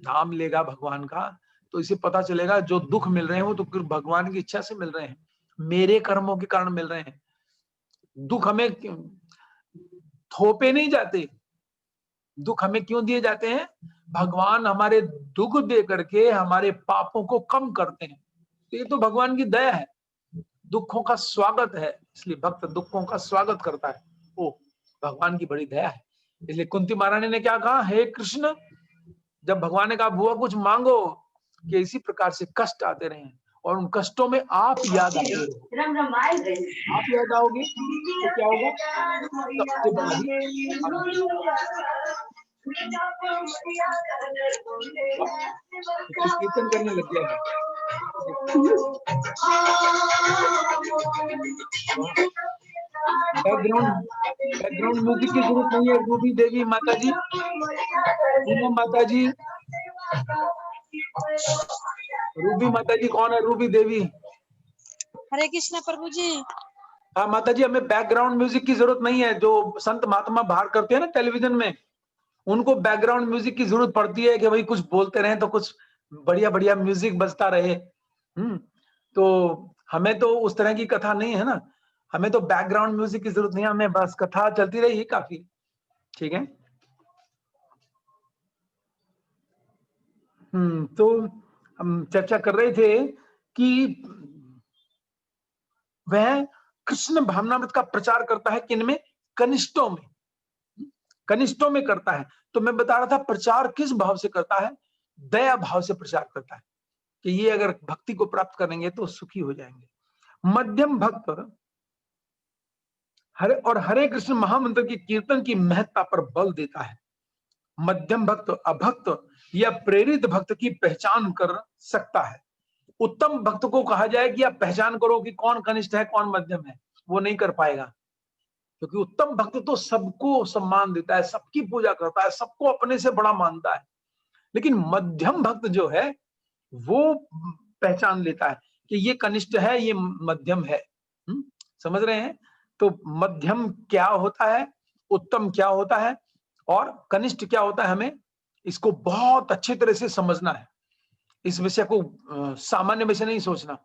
नाम लेगा भगवान का तो इसे पता चलेगा जो दुख मिल रहे हैं वो तो भगवान की इच्छा से मिल रहे हैं, मेरे कर्मों के कारण मिल रहे हैं। दुख हमें थोपे नहीं जाते, दुख हमें क्यों दिए जाते हैं? भगवान हमारे दुख दे करके हमारे पापों को कम करते हैं। तो ये तो भगवान की दया है, दुखों का स्वागत है, इसलिए भक्त दुखों का स्वागत करता है। ओ, भगवान की बड़ी दया है। इसलिए कुंती महारानी ने क्या कहा, हे कृष्ण, जब भगवान ने कहा बुआ कुछ मांगो, कि इसी प्रकार से कष्ट आते रहे और उन कष्टों में आप याद आते रहो। आप याद आओगे तो क्या होगा? सबसे बड़ा ही कीर्तन करने लग जाएगा। बैकग्राउंड म्यूजिक की जरूरत नहीं है। रूबी देवी माता जी, पूनम माता जी, रूबी माता जी कौन है? रूबी देवी। हरे कृष्णा प्रभु जी। हाँ माता जी, हमें बैकग्राउंड म्यूजिक की जरूरत नहीं है। जो संत महात्मा बाहर करते हैं ना टेलीविजन में, उनको बैकग्राउंड म्यूजिक की जरूरत पड़ती है कि भाई कुछ बोलते रहे तो कुछ बढ़िया बढ़िया म्यूजिक बजता रहे। तो हमें तो उस तरह की कथा नहीं है ना, हमें तो बैकग्राउंड म्यूजिक की जरूरत नहीं है, हमें बस कथा चलती रही काफी। ठीक है। तो हम चर्चा कर रहे थे कि वह कृष्ण भावनामृत का प्रचार करता है, किनमें? कनिष्ठों में, कनिष्ठों में करता है। तो मैं बता रहा था प्रचार किस भाव से करता है? दया भाव से प्रचार करता है कि ये अगर भक्ति को प्राप्त करेंगे तो सुखी हो जाएंगे। मध्यम भक्त हरे कृष्ण महामंत्र की कीर्तन की महत्ता पर बल देता है। मध्यम भक्त अभक्त या प्रेरित भक्त की पहचान कर सकता है। उत्तम भक्त को कहा जाए कि आप पहचान करो कि कौन कनिष्ठ है कौन मध्यम है, वो नहीं कर पाएगा, क्योंकि उत्तम भक्त तो सबको सम्मान देता है, सबकी पूजा करता है, सबको अपने से बड़ा मानता है। लेकिन मध्यम भक्त जो है वो पहचान लेता है कि ये कनिष्ठ है, ये मध्यम है। समझ रहे हैं? तो मध्यम क्या होता है, उत्तम क्या होता है और कनिष्ठ क्या होता है, हमें इसको बहुत अच्छी तरह से समझना है। इस विषय को सामान्य विषय नहीं सोचना।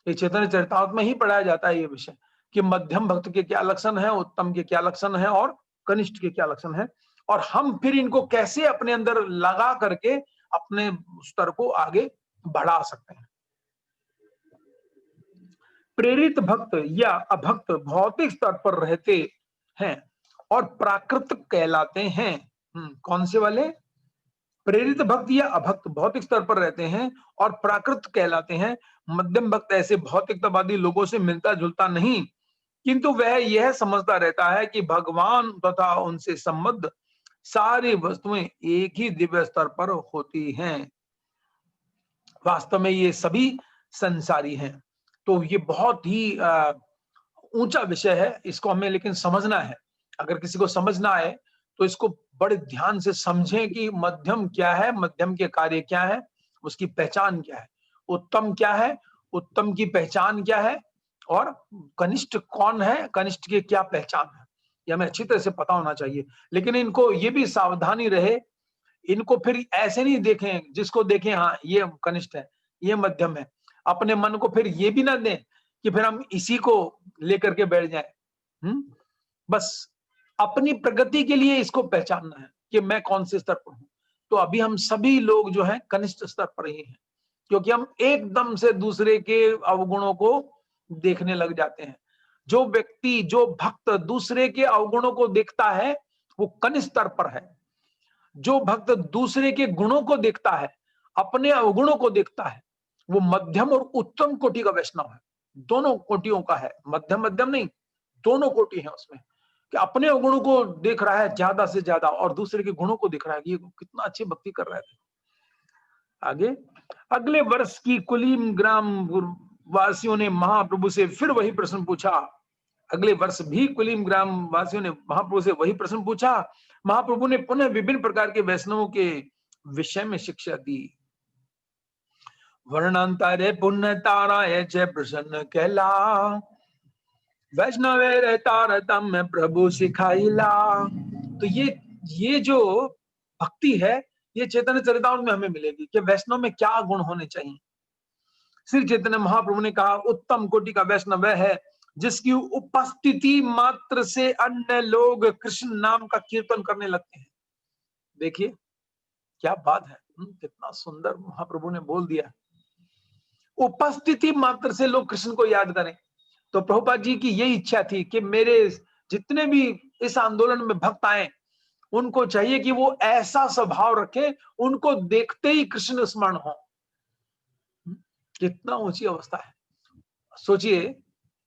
ये चैतन्य चरितामृत में ही पढ़ाया जाता है ये विषय कि मध्यम भक्त के क्या लक्षण है, उत्तम के क्या लक्षण है और कनिष्ठ के क्या लक्षण है, और हम फिर इनको कैसे अपने अंदर लगा करके अपने स्तर को आगे बढ़ा सकते हैं। प्रेरित भक्त या अभक्त भौतिक स्तर पर रहते हैं और प्राकृतिक कहलाते हैं। कौन से वाले? प्रेरित भक्त या अभक्त भौतिक स्तर पर रहते हैं और प्राकृत कहलाते हैं। मध्यम भक्त ऐसे भौतिकतावादी लोगों से मिलता जुलता नहीं, किंतु वह यह समझता रहता है कि भगवान तथा उनसे संबद्ध सारी वस्तुएं एक ही दिव्य स्तर पर होती हैं। वास्तव में ये सभी संसारी हैं। तो ये बहुत ही ऊंचा विषय है, इसको हमें लेकिन समझना है। अगर किसी को समझना है तो इसको बड़े ध्यान से समझें कि मध्यम क्या है, मध्यम के कार्य क्या है, उसकी पहचान क्या है, उत्तम क्या है, उत्तम की पहचान क्या है, और कनिष्ठ कौन है, कनिष्ठ की क्या पहचान है, ये हमें अच्छी तरह से पता होना चाहिए। लेकिन इनको ये भी सावधानी रहे, इनको फिर ऐसे नहीं देखें, जिसको देखें हाँ ये कनिष्ठ है, ये मध्यम है, अपने मन को फिर ये भी ना दें कि फिर हम इसी को लेकर के बैठ जाए। बस अपनी प्रगति के लिए इसको पहचानना है कि मैं कौन से स्तर पर हूं। तो अभी हम सभी लोग जो हैं कनिष्ठ स्तर पर ही हैं, क्योंकि हम एकदम से दूसरे के अवगुणों को देखने लग जाते हैं। जो व्यक्ति, जो भक्त दूसरे के अवगुणों को देखता है वो कनिष्ठ स्तर पर है। जो भक्त दूसरे के गुणों को देखता है, अपने अवगुणों को देखता है, वो मध्यम और उत्तम कोटि का वैष्णव है। दोनों कोटियों का है, मध्यम मध्यम नहीं, दोनों कोटि है उसमें, कि अपने अवगुणों को देख रहा है ज्यादा से ज्यादा और दूसरे के गुणों को दिख रहा है कि ये कितना अच्छी भक्ति कर रहा है। आगे, अगले वर्ष की कुलीन ग्राम वासियों ने महाप्रभु से फिर वही प्रश्न पूछा। अगले वर्ष भी कुलीन ग्राम वासियों ने महाप्रभु से वही प्रश्न पूछा। महाप्रभु ने पुनः विभिन्न प्रकार के वैष्णवों के विषय में शिक्षा दी। वर्णांतरे पुण्य ताराय च प्रसन्न कहला, वैष्णवे तारतम्य प्रभु सिखाइला। तो ये जो भक्ति है, ये चैतन्य चरितामृत में हमें मिलेगी कि वैष्णव में क्या गुण होने चाहिए। श्री चैतन्य महाप्रभु ने कहा, उत्तम कोटि का वैष्णव वह है जिसकी उपस्थिति मात्र से अन्य लोग कृष्ण नाम का कीर्तन करने लगते हैं। देखिए क्या बात है, कितना सुंदर महाप्रभु ने बोल दिया, उपस्थिति मात्र से लोग कृष्ण को याद करें। तो प्रभुपाद जी की यही इच्छा थी कि मेरे जितने भी इस आंदोलन में भक्त आए, उनको चाहिए कि वो ऐसा स्वभाव रखें, उनको देखते ही कृष्ण स्मरण हो। कितना ऊंची अवस्था है, सोचिए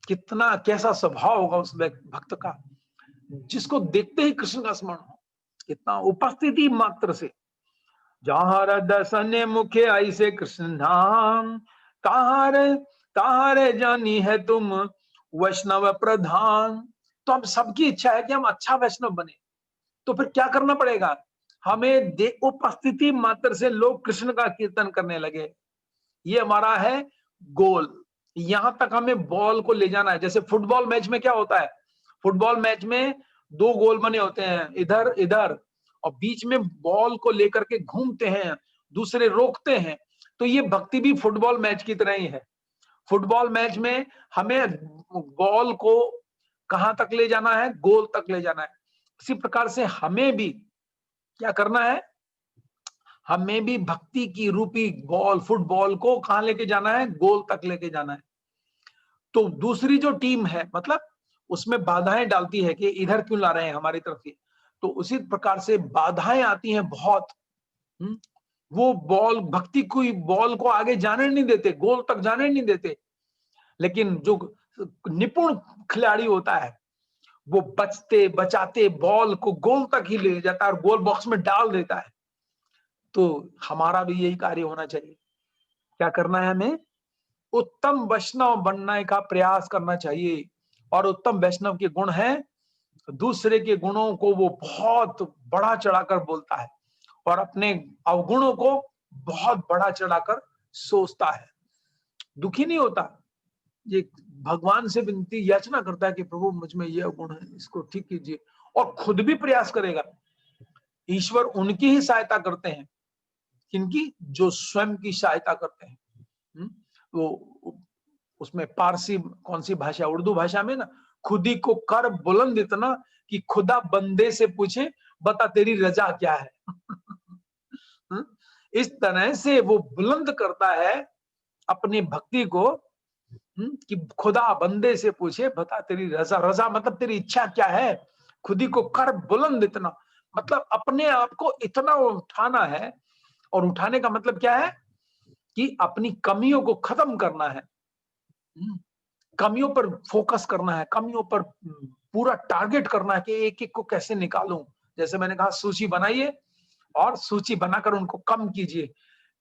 कितना कैसा स्वभाव होगा उस भक्त का, जिसको देखते ही कृष्ण का स्मरण हो। कितना उपस्थिति मात्र से, जहां दर्शन मुखे ऐसे कृष्ण नाम, ताहारे जानी है तुम वैष्णव प्रधान। तो हम सबकी इच्छा है कि हम अच्छा वैष्णव बने, तो फिर क्या करना पड़ेगा, हमें उपस्थिति मात्र से लोग कृष्ण का कीर्तन करने लगे। ये हमारा है गोल, यहां तक हमें बॉल को ले जाना है। जैसे फुटबॉल मैच में क्या होता है, फुटबॉल मैच में 2 गोल बने होते हैं, इधर इधर, और बीच में बॉल को लेकर के घूमते हैं, दूसरे रोकते हैं। तो ये भक्ति भी फुटबॉल मैच की तरह ही है। फुटबॉल मैच में हमें बॉल को कहां तक ले जाना है, गोल तक ले जाना है। इसी प्रकार से हमें भी क्या करना है, हमें भी भक्ति की रूपी बॉल, फुटबॉल को कहां लेके जाना है, गोल तक लेके जाना है। तो दूसरी जो टीम है, मतलब उसमें बाधाएं डालती है कि इधर क्यों ला रहे हैं हमारी तरफ से, तो उसी प्रकार से बाधाएं आती हैं बहुत। वो बॉल, भक्ति को बॉल को आगे जाने नहीं देते, गोल तक जाने नहीं देते। लेकिन जो निपुण खिलाड़ी होता है, वो बचते बचाते बॉल को गोल तक ही ले जाता है और गोल बॉक्स में डाल देता है। तो हमारा भी यही कार्य होना चाहिए। क्या करना है, हमें उत्तम वैष्णव बनने का प्रयास करना चाहिए। और उत्तम वैष्णव के गुण है, दूसरे के गुणों को वो बहुत बढ़ा चढ़ाकर बोलता है और अपने अवगुणों को बहुत बढ़ा चढ़ाकर सोचता है, दुखी नहीं होता। ये भगवान से विनती याचना करता है कि प्रभु मुझ में ये अवगुण है, इसको ठीक कीजिए, और खुद भी प्रयास करेगा। ईश्वर उनकी ही सहायता करते हैं, किनकी, जो स्वयं की सहायता करते हैं। वो उसमें पारसी कौन सी भाषा, उर्दू भाषा में ना, खुदी को कर बुलंद इतना कि खुदा बंदे से पूछे बता तेरी रजा क्या है। इस तरह से वो बुलंद करता है अपनी भक्ति को, कि खुदा बंदे से पूछे बता तेरी रजा, रजा मतलब तेरी इच्छा क्या है। खुदी को कर बुलंद इतना, मतलब अपने आप को इतना उठाना है। और उठाने का मतलब क्या है, कि अपनी कमियों को खत्म करना है, कमियों पर फोकस करना है, कमियों पर पूरा टारगेट करना है कि एक एक को कैसे निकालूं। जैसे मैंने कहा, सूची बनाइए और सूची बनाकर उनको कम कीजिए।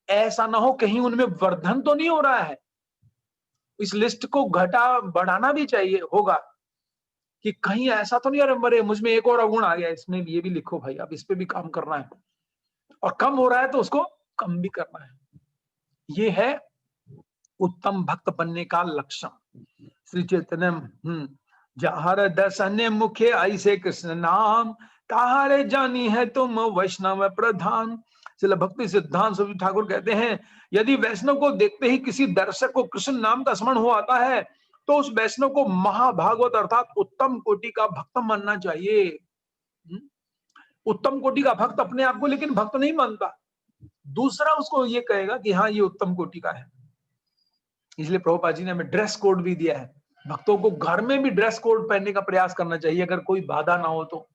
ऐसा ना हो कहीं उनमें वर्धन तो नहीं हो रहा है, इस लिस्ट को घटा बढ़ाना भी चाहिए होगा, कि कहीं ऐसा तो नहीं, अरे मरे मुझ में एक और अवगुण आ गया, इसमें ये भी लिखो भाई, अब इस पे भी काम करना है, और कम हो रहा है तो उसको कम भी करना है। ये है उत्तम भक्त बनने का लक्षण। श्री चैतन्य जहर दर्शन मुखे ऐसे कृष्ण नाम, ताहारे जानी है तुम वैष्णव प्रधान। चलो भक्ति सिद्धांत स्वामी ठाकुर कहते हैं, यदि वैष्णव को देखते ही किसी दर्शक को कृष्ण नाम का स्मरण हो आता है, तो उस वैष्णव को महाभागवत अर्थात उत्तम कोटि का भक्त मानना चाहिए। उत्तम कोटि का भक्त अपने आप को लेकिन भक्त नहीं मानता, दूसरा उसको ये कहेगा कि हाँ ये उत्तम कोटि का है। इसलिए प्रभुपाद जी ने हमें ड्रेस कोड भी दिया है, भक्तों को घर में भी ड्रेस कोड पहनने का प्रयास करना चाहिए, अगर कोई बाधा ना हो तो।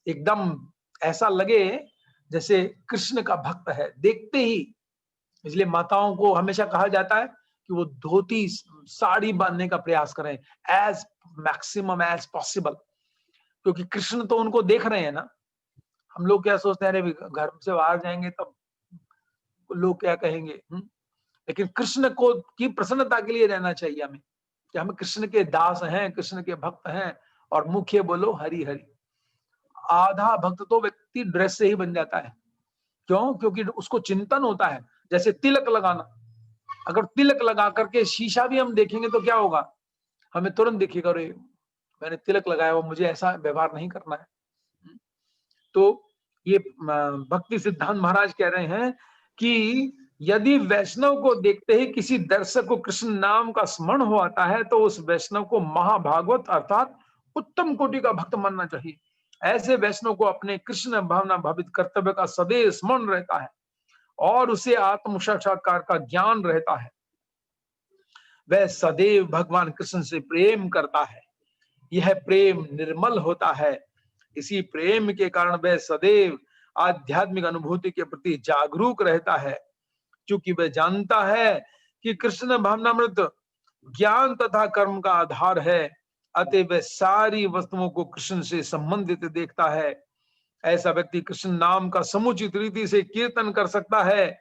एकदम ऐसा लगे जैसे कृष्ण का भक्त है देखते ही। इसलिए माताओं को हमेशा कहा जाता है कि वो धोती साड़ी बांधने का प्रयास करें एज मैक्सिमम एज पॉसिबल, क्योंकि कृष्ण तो उनको देख रहे हैं ना। हम लोग क्या सोचते हैं, अरे घर से बाहर जाएंगे तब लोग क्या कहेंगे। लेकिन कृष्ण को की प्रसन्नता के लिए रहना चाहिए हमें, कि हम कृष्ण के दास हैं, कृष्ण के भक्त हैं, और मुख्य बोलो हरि हरि। आधा भक्त तो व्यक्ति ड्रेस से ही बन जाता है। क्यों? क्योंकि उसको चिंतन होता है। जैसे तिलक लगाना, अगर तिलक लगा करके शीशा भी हम देखेंगे तो क्या होगा, हमें तुरंत दिखेगा, अरे मैंने तिलक लगाया हुआ, मुझे ऐसा व्यवहार नहीं करना है। तो ये भक्ति सिद्धांत महाराज कह रहे हैं कि यदि वैष्णव को देखते ही किसी दर्शक को कृष्ण नाम का स्मरण हो आता है, तो उस वैष्णव को महाभागवत अर्थात उत्तम कोटि का भक्त मानना चाहिए। ऐसे वैष्णव को अपने कृष्ण भावना भावित कर्तव्य का सदैव स्मरण रहता है और उसे आत्म साक्षात्कार का ज्ञान रहता है। वह सदैव भगवान कृष्ण से प्रेम करता है। यह प्रेम निर्मल होता है। इसी प्रेम के कारण वह सदैव आध्यात्मिक अनुभूति के प्रति जागरूक रहता है, क्योंकि वह जानता है कि कृष्ण भावनामृत ज्ञान तथा कर्म का आधार है। अतः वह सारी वस्तुओं को कृष्ण से संबंधित देखता है। ऐसा व्यक्ति कृष्ण नाम का समुचित रीति से कीर्तन कर सकता है।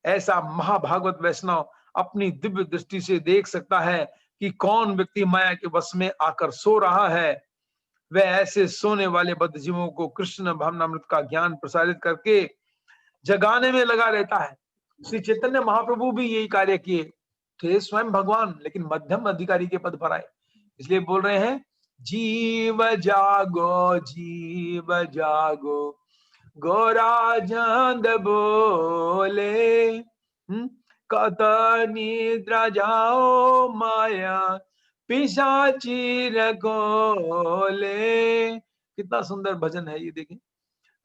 ऐसा महाभागवत वैष्णव अपनी दिव्य दृष्टि से देख सकता है कि कौन व्यक्ति माया के वश में आकर सो रहा है। वह ऐसे सोने वाले बद्ध जीवों को कृष्ण भावनामृत का ज्ञान प्रसारित करके जगाने में लगा रहता है। श्री चैतन्य महाप्रभु भी यही कार्य किए थे, स्वयं भगवान, लेकिन मध्यम अधिकारी के पद पर आए। इसलिए बोल रहे हैं, जीव जागो गोराजंद बोले, कत निद्रा जाओ माया पिशाची रगोले। कितना सुंदर भजन है ये, देखिए।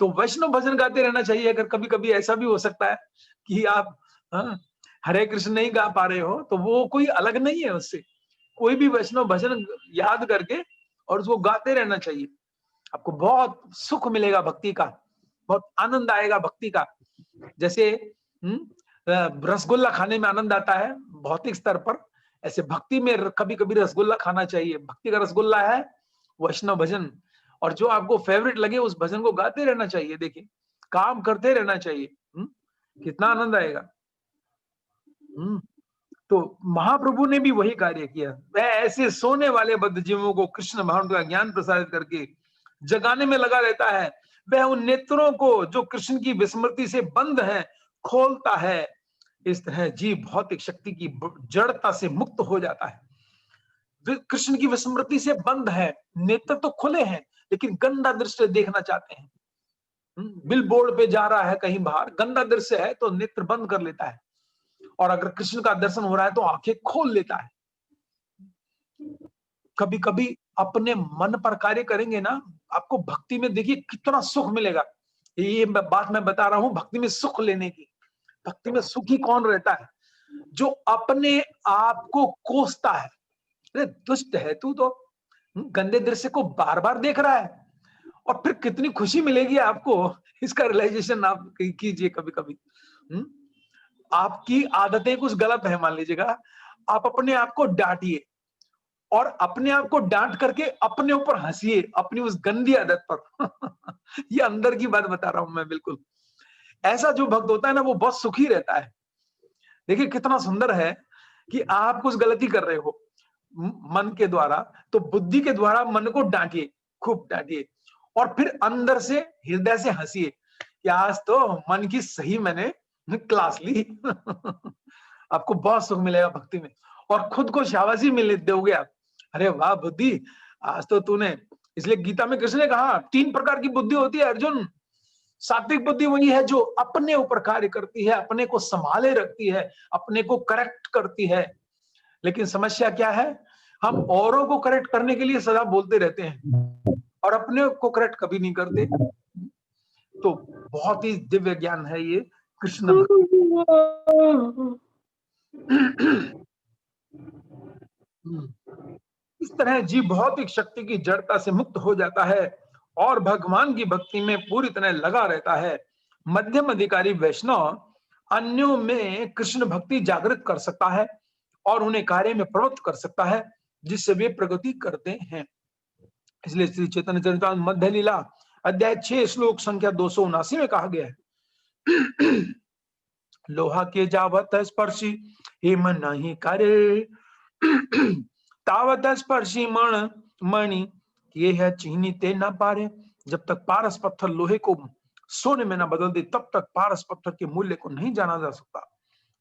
तो वैष्णव भजन गाते रहना चाहिए। अगर कभी कभी ऐसा भी हो सकता है कि आप हरे कृष्ण नहीं गा पा रहे हो, तो वो कोई अलग नहीं है उससे। कोई भी वैष्णव भजन याद करके और उसको गाते रहना चाहिए। आपको बहुत सुख मिलेगा भक्ति का, बहुत आनंद आएगा भक्ति का। जैसे रसगुल्ला खाने में आनंद आता है भौतिक स्तर पर, ऐसे भक्ति में कभी कभी रसगुल्ला खाना चाहिए। भक्ति का रसगुल्ला है वैष्णव भजन, और जो आपको फेवरेट लगे उस भजन को गाते रहना चाहिए। देखिए, काम करते रहना चाहिए। कितना आनंद आएगा। तो महाप्रभु ने भी वही कार्य किया। वह ऐसे सोने वाले बद्ध जीवों को कृष्ण भावना का ज्ञान प्रसारित करके जगाने में लगा रहता है। वह उन नेत्रों को जो कृष्ण की विस्मृति से बंद हैं खोलता है। इस तरह जीव भौतिक शक्ति की जड़ता से मुक्त हो जाता है। कृष्ण की विस्मृति से बंद है, नेत्र तो खुले हैं लेकिन गंदा दृश्य देखना चाहते हैं। बिल बोर्ड पे जा रहा है कहीं बाहर, गंदा दृश्य है तो नेत्र बंद कर लेता है, और अगर कृष्ण का दर्शन हो रहा है तो आंखें खोल लेता है। कभी कभी अपने मन पर कार्य करेंगे ना, आपको भक्ति में देखिए कितना सुख मिलेगा। ये बात मैं बता रहा हूं भक्ति में सुख लेने की। भक्ति में सुखी कौन रहता है? जो अपने आप को कोसता है। अरे दुष्ट है तू तो, गंदे दृश्य को बार बार देख रहा है, और फिर कितनी खुशी मिलेगी आपको, इसका रियलाइजेशन आप कीजिए। कभी कभी आपकी आदतें कुछ गलत है, मान लीजिएगा, आप अपने आप को डांटिए और अपने आप को डांट करके अपने ऊपर हंसिए, अपनी उस गंदी आदत पर। ये अंदर की बात बता रहा हूं मैं, बिल्कुल। ऐसा जो भक्त होता है ना, वो बहुत सुखी रहता है। देखिए कितना सुंदर है कि आप कुछ गलती कर रहे हो मन के द्वारा, तो बुद्धि के द्वारा मन को डांटिए, खूब डांटिए, और फिर अंदर से हृदय से हंसिए कि आज तो मन की सही मैंने क्लास ली। आपको बहुत सुख मिलेगा भक्ति में, और खुद को शाबाशी मिलने दोगे आप। अरे वाह बुद्धि, आज तो तूने। इसलिए गीता में कृष्ण ने कहा 3 प्रकार की बुद्धि होती है अर्जुन। सात्विक बुद्धि वही है जो अपने ऊपर कार्य करती है, अपने को संभाले रखती है, अपने को करेक्ट करती है। लेकिन समस्या क्या है, हम औरों को करेक्ट करने के लिए सदा बोलते रहते हैं और अपने को करेक्ट कभी नहीं करते। तो बहुत ही दिव्य ज्ञान है ये कृष्ण भक्ति। इस तरह जीव भौतिक शक्ति की जड़ता से मुक्त हो जाता है और भगवान की भक्ति में पूरी तरह लगा रहता है। मध्यम अधिकारी वैष्णव अन्यों में कृष्ण भक्ति जागृत कर सकता है। और उन्हें कार्य में प्रवृत्त कर सकता है जिससे वे प्रगति करते हैं। इसलिए श्री चैतन्य चरितामृत मध्य लीला अध्याय 6 श्लोक संख्या 279 में कहा गया है लोहा के जावत स्पर्शी हेम नहीं करे तावत स्पर्शी मणि ये है चीनी ते न पारे। जब तक पारस पत्थर लोहे को सोने में न बदल दे तब तक पारस पत्थर के मूल्य को नहीं जाना जा सकता।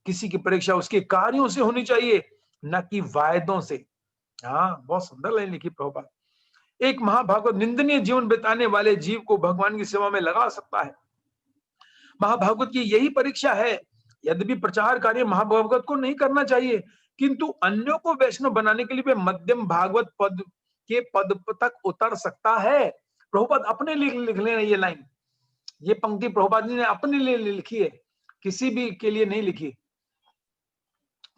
किसी की परीक्षा उसके कार्यों से होनी चाहिए न कि वायदों से। हाँ, बहुत सुंदर लाइन लिखी प्रभुपाद। एक महाभागवत निंदनीय जीवन बिताने वाले जीव को भगवान की सेवा में लगा सकता है। महाभागवत की यही परीक्षा है। यद्यपि प्रचार कार्य महाभागवत को नहीं करना चाहिए, किंतु अन्यों को वैष्णव बनाने के लिए वे मध्यम भागवत पद के पद तक उतर सकता है। प्रभुपाद अपने लिए लिख लेना ये लाइन, ये पंक्ति प्रभुपाद जी ने अपने लिए लिखी है, किसी भी के लिए नहीं लिखी।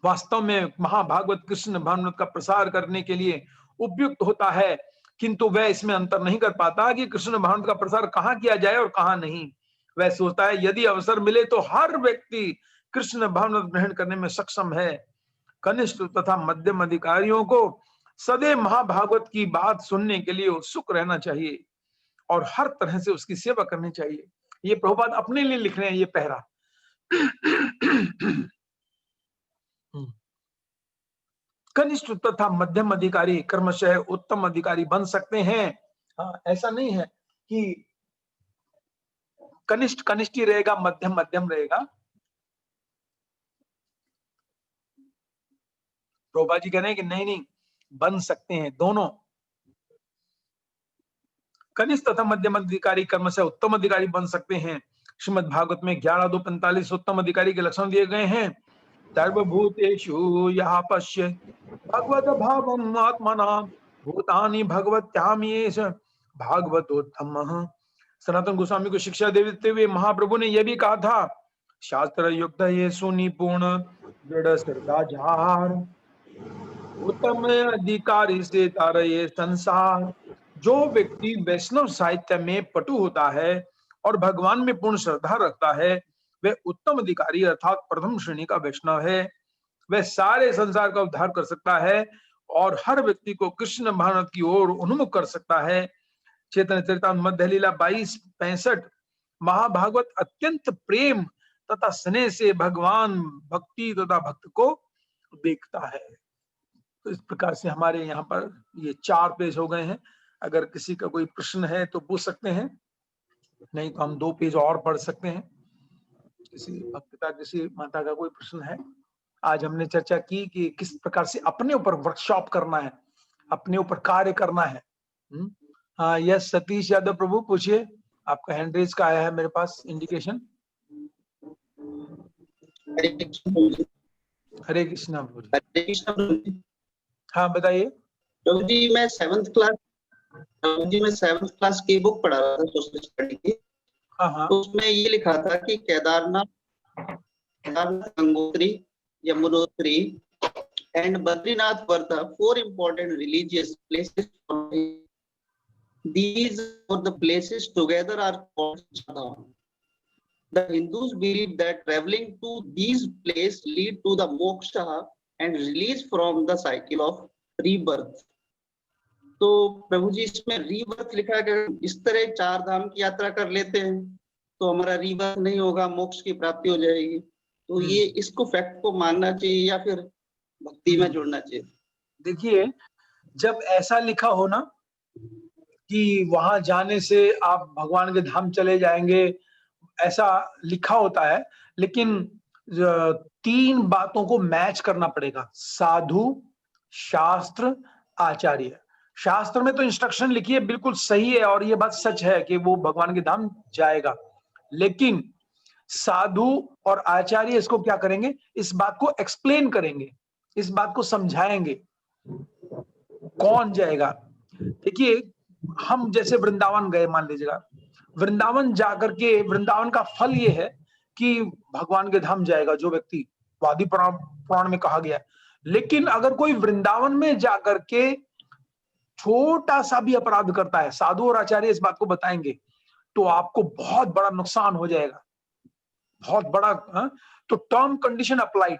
वास्तव में महाभागवत कृष्ण भागवत का प्रसार करने के लिए उपयुक्त होता है, किंतु वह इसमें अंतर नहीं कर पाता कि कृष्ण भागवत का प्रसार कहाँ किया जाए और कहाँ नहीं। वह सोचता है यदि अवसर मिले तो हर व्यक्ति कृष्ण भागवत ग्रहण करने में सक्षम है। कनिष्ठ तथा मध्यम अधिकारियों को सदैव महाभागवत की बात सुनने के लिए उत्सुक रहना चाहिए और हर तरह से उसकी सेवा करनी चाहिए। ये प्रभुपाद अपने लिए लिख रहे हैं ये पहरा। कनिष्ठ तथा मध्यम अधिकारी क्रमशः उत्तम अधिकारी बन सकते हैं। हाँ, ऐसा नहीं है कि कनिष्ठ कनिष्ठ ही रहेगा, मध्यम मध्यम रहेगा। प्रभुपाद जी कह रहे हैं कि नहीं नहीं, बन सकते हैं दोनों। कनिष्ठ तथा मध्यम अधिकारी कर्म से उत्तम अधिकारी बन सकते हैं। श्रीमद् भागवत में 11:2:45 उत्तम अधिकारी के लक्षण दिए गए हैं। सर्वभूतेषु यः पश्य भगवत भावम् आत्मना भूतानि भगवत्याम्येष भागवतोत्तमः। सनातन गोस्वामी को शिक्षा देते हुए महाप्रभु ने यह भी कहा था, शास्त्र युक्त ये सुनिपुण दृढ़ श्रद्धा जार उत्तम अधिकारी से तारये संसार। जो व्यक्ति वैष्णव साहित्य में पटु होता है और भगवान में पूर्ण श्रद्धा रखता है वह उत्तम अधिकारी अर्थात प्रथम श्रेणी का वैष्णव है। वह सारे संसार का उद्धार कर सकता है और हर व्यक्ति को कृष्ण भागवत की ओर उन्मुख कर सकता है। चैतन्य चरितामृत मध्य लीला 22:65 महाभागवत अत्यंत प्रेम तथा स्नेह से भगवान भक्ति तथा भक्त को देखता है। तो इस प्रकार से हमारे यहाँ पर ये 4 पेज हो गए हैं। अगर किसी का कोई प्रश्न है तो पूछ सकते हैं, नहीं तो हम 2 पेज और पढ़ सकते हैं। किसी भक्त का, किसी माता का कोई प्रश्न है? आज हमने चर्चा की कि किस प्रकार से अपने ऊपर वर्कशॉप करना है, अपने ऊपर कार्य करना है। हाँ, यस सतीश यादव प्रभु पूछिए, आपका हैंड रेज का आया है मेरे पास इंडिकेशन। हरे कृष्णा प्रभु। हाँ बताइए प्रभु जी। मैं 7th क्लास की बुक पढ़ा रहा था सोशल स्टडी की। हाँ। तो उसमें ये लिखा था कि Kedarnath, Gangotri, Yamunotri and Badrinath were the 4 important religious places. These are the places together are called Chardham. The Hindus believe that traveling to these places lead to the moksha and release from the cycle of rebirth. तो प्रभु जी इसमें rebirth लिखा है, इस तरह 4 धाम की यात्रा कर लेते हैं तो हमारा रीबर्थ नहीं होगा, मोक्ष की प्राप्ति हो जाएगी। तो ये इसको फैक्ट को मानना चाहिए या फिर भक्ति में जुड़ना चाहिए? देखिए, जब ऐसा लिखा हो ना कि वहां जाने से आप भगवान के धाम चले जाएंगे, ऐसा लिखा होता है, लेकिन 3 बातों को मैच करना पड़ेगा, साधु, शास्त्र, आचार्य। शास्त्र में तो इंस्ट्रक्शन लिखी है, बिल्कुल सही है और ये बात सच है कि वो भगवान के धाम जाएगा, लेकिन साधु और आचार्य इसको क्या करेंगे, इस बात को एक्सप्लेन करेंगे, इस बात को समझाएंगे। कौन जाएगा? देखिए, हम जैसे वृंदावन गए, मान लीजिएगा, वृंदावन जाकर के वृंदावन का फल ये है कि भगवान के धाम जाएगा जो व्यक्ति, वादी पुराण में कहा गया है। लेकिन अगर कोई वृंदावन में जाकर के छोटा सा भी अपराध करता है, साधु और आचार्य इस बात को बताएंगे, तो आपको बहुत बड़ा नुकसान हो जाएगा, बहुत बड़ा। तो टर्म कंडीशन अप्लाइड,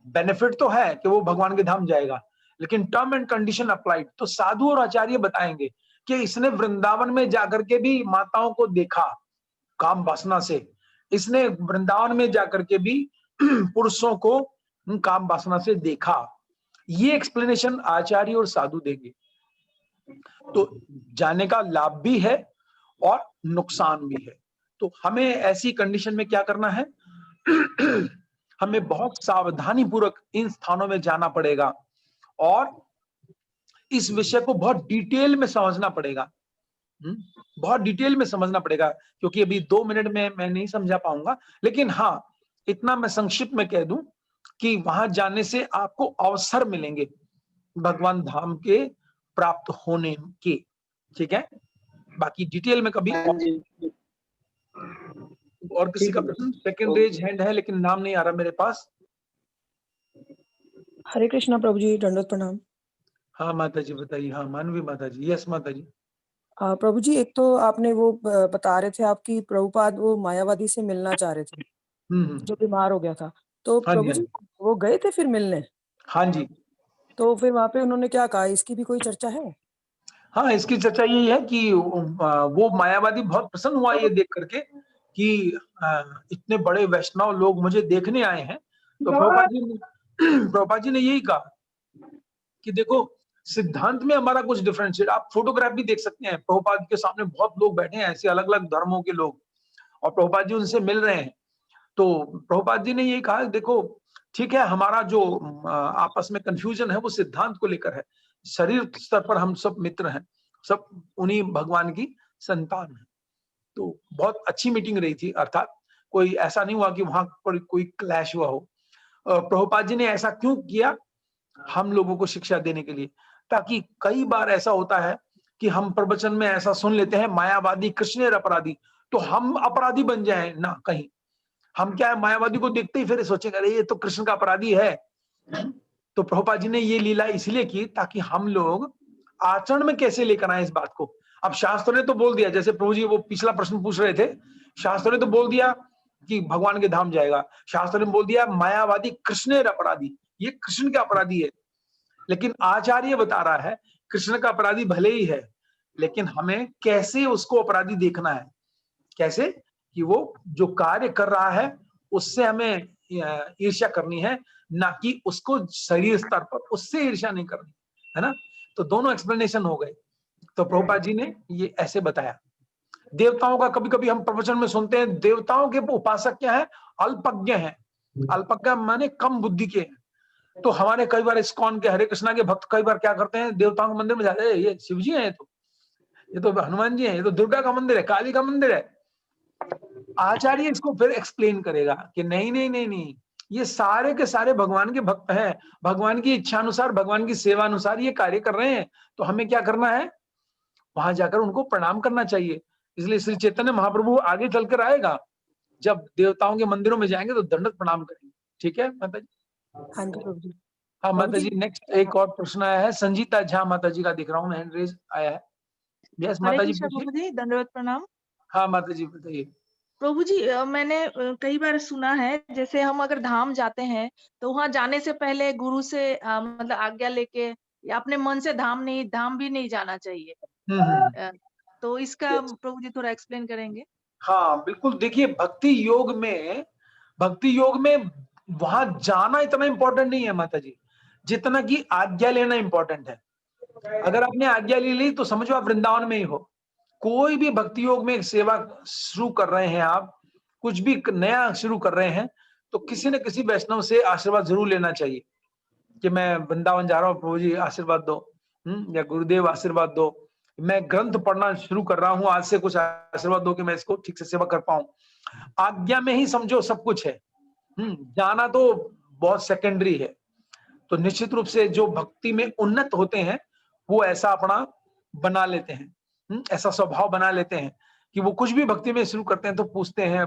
बेनिफिट तो है कि वो भगवान के धाम जाएगा, लेकिन टर्म एंड कंडीशन अप्लाइड। तो साधु और आचार्य बताएंगे कि इसने वृंदावन में जाकर के भी माताओं को देखा काम वासना से, इसने वृंदावन में जाकर के भी पुरुषों को काम वासना से देखा। ये एक्सप्लेनेशन आचार्य और साधु देंगे। तो जाने का लाभ भी है और नुकसान भी है। तो हमें ऐसी कंडीशन में क्या करना है हमें बहुत सावधानी पूर्वक इन स्थानों में जाना पड़ेगा और इस विषय को बहुत डिटेल में समझना पड़ेगा। बहुत डिटेल में समझना पड़ेगा, क्योंकि अभी 2 मिनट में मैं नहीं समझा पाऊंगा। लेकिन हाँ, इतना मैं संक्षिप्त में कह दूं कि वहां जाने से आपको अवसर मिलेंगे भगवान धाम के प्राप्त होने के। ठीक है, बाकी डिटेल में कभी हाँ जी, और किसी ठीक का है। प्रश्न? सेकंड रेज हैंड है लेकिन नाम नहीं आ रहा मेरे पास। हरे कृष्णा प्रभु जी, दंडवत प्रणाम। हाँ माता जी बताइए। हाँ मानवी माता जी। यस माता जी। प्रभु जी, एक तो आपने वो बता रहे थे आपकी प्रभुपाद वो मायावादी से मिलना चाह रहे थे जो बीमार हो गया था, तो हाँ जी, प्रभु हाँ जी जी। वो गए थे फिर मिलने? हाँ जी। तो फिर वहां पे उन्होंने क्या कहा, इसकी भी कोई चर्चा है? हाँ, इसकी चर्चा यही है कि वो मायावादी बहुत प्रसन्न हुआ ये देख करके कि इतने बड़े वैष्णव लोग मुझे देखने आए हैं। तो प्रभुपाद जी ने यही कहा कि देखो, सिद्धांत में हमारा कुछ डिफरेंशिएट, आप फोटोग्राफ भी देख सकते हैं, प्रभुपाद के सामने बहुत लोग बैठे हैं ऐसे अलग अलग धर्मों के लोग, और प्रभुपाद जी उनसे मिल रहे हैं। तो प्रभुपाद जी ने यही कहा, देखो ठीक है, हमारा जो आपस में कंफ्यूजन है वो सिद्धांत को लेकर है, शरीर स्तर पर हम सब मित्र हैं, सब उन्हीं भगवान की संतान है। तो बहुत अच्छी मीटिंग रही थी, अर्थात कोई ऐसा नहीं हुआ कि वहां पर कोई क्लैश हुआ हो। प्रभुपाद जी ने ऐसा क्यों किया, हम लोगों को शिक्षा देने के लिए, ताकि कई बार ऐसा होता है कि हम प्रवचन में ऐसा सुन लेते हैं मायावादी कृष्णेर अपराधी, तो हम अपराधी बन जाए ना कहीं। हम क्या है, मायावादी को देखते ही फिर सोचेंगे अरे ये तो कृष्ण का अपराधी है। तो प्रभुपाद जी ने ये लीला इसलिए की ताकि हम लोग आचरण में कैसे लेकर आए इस बात को। अब शास्त्र ने तो बोल दिया, जैसे प्रभु जी वो पिछला प्रश्न पूछ रहे थे, शास्त्र ने तो बोल दिया कि भगवान के धाम जाएगा, शास्त्र ने बोल दिया मायावादी कृष्णेर अपराधी, ये कृष्ण का अपराधी है। लेकिन आचार्य बता रहा है कृष्ण का अपराधी भले ही है, लेकिन हमें कैसे उसको अपराधी देखना है, कैसे कि वो जो कार्य कर रहा है उससे हमें ईर्ष्या करनी है, ना कि उसको शरीर स्तर पर उससे ईर्ष्या नहीं करनी है ना। तो दोनों एक्सप्लेनेशन हो गए। तो प्रभुपाद जी ने ये ऐसे बताया। देवताओं का कभी कभी हम प्रवचन में सुनते हैं, देवताओं के उपासक क्या है, अल्पज्ञ हैं। अल्पज्ञ माने कम बुद्धि के हैं। तो हमारे कई बार इस्कॉन के हरे कृष्णा के भक्त कई बार क्या करते हैं, देवताओं के मंदिर में जाते हैं, ये शिव जी हैं, ये तो हनुमान जी हैं, ये तो दुर्गा का मंदिर है, काली का मंदिर है। आचार्य इसको फिर एक्सप्लेन करेगा कि नहीं नहीं नहीं नहीं, ये सारे के सारे भगवान के भक्त हैं, भगवान की इच्छा अनुसार, भगवान की सेवा अनुसार ये कार्य कर रहे हैं। तो हमें क्या करना है, वहां जाकर उनको प्रणाम करना चाहिए। इसलिए श्री चैतन्य महाप्रभु आगे चलकर आएगा, जब देवताओं के मंदिरों में जाएंगे तो दंडवत प्रणाम करेंगे। ठीक है माता जी? हाँ जी प्रभु जी। हाँ प्रभु माता जी, जी, नेक्स्ट एक और प्रश्न आया है, संजीता झा माता जी का दिख रहा हूँ, हैंड रेज आया है। यस हरे माता जी कृष्णा पूछिए। प्रभु जी, दंडवत प्रणाम। हाँ माता जी बताइए। प्रभु जी, मैंने कई बार सुना है, जैसे हम अगर धाम जाते हैं तो वहां जाने से पहले गुरु से मतलब आज्ञा लेके या अपने मन से धाम भी नहीं जाना चाहिए। हम्म। अ, तो इसका प्रभु जी थोड़ा एक्सप्लेन करेंगे? हाँ बिल्कुल, देखिए भक्ति योग में वहां जाना इतना इंपॉर्टेंट नहीं है माता जी, जितना कि आज्ञा लेना इंपॉर्टेंट है। अगर आपने आज्ञा ले ली तो समझो आप वृंदावन में ही हो। कोई भी भक्ति योग में सेवा शुरू कर रहे हैं आप, कुछ भी नया शुरू कर रहे हैं, तो किसी न किसी वैष्णव से आशीर्वाद जरूर लेना चाहिए कि मैं वृंदावन जा रहा हूँ, प्रभु जी आशीर्वाद दो, या गुरुदेव आशीर्वाद दो, मैं ग्रंथ पढ़ना शुरू कर रहा हूँ, आज से कुछ आशीर्वाद दो कि मैं इसको ठीक से सेवा कर पाऊं। आज्ञा में ही समझो सब कुछ है। जाना तो बहुत सेकेंडरी है। तो निश्चित रूप से जो भक्ति में उन्नत होते हैं वो ऐसा अपना बना लेते हैं, ऐसा स्वभाव बना लेते हैं कि वो कुछ भी भक्ति में शुरू करते हैं तो पूछते हैं,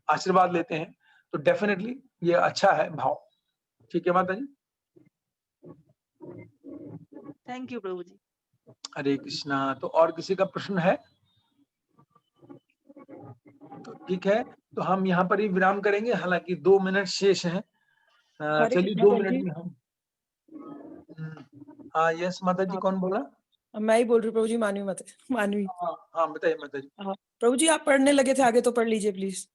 आशीर्वाद लेते हैं। तो डेफिनेटली ये अच्छा है भाव। ठीक है माता जी? थैंक यू प्रभु जी। हरे कृष्णा। तो और किसी का प्रश्न है? तो ठीक है, तो हम यहाँ पर ही विराम करेंगे, हालांकि 2 मिनट शेष हैं। हरे चलिए कृष्णा 2 प्रभु मिनट जी। में हम हाँ यस माता जी, आप कौन बोला? मैं ही बोल रही हूँ प्रभु जी, मानवी। हाँ बताइए माता जी। हाँ प्रभु जी, आप पढ़ने लगे थे, आगे तो पढ़ लीजिए प्लीज।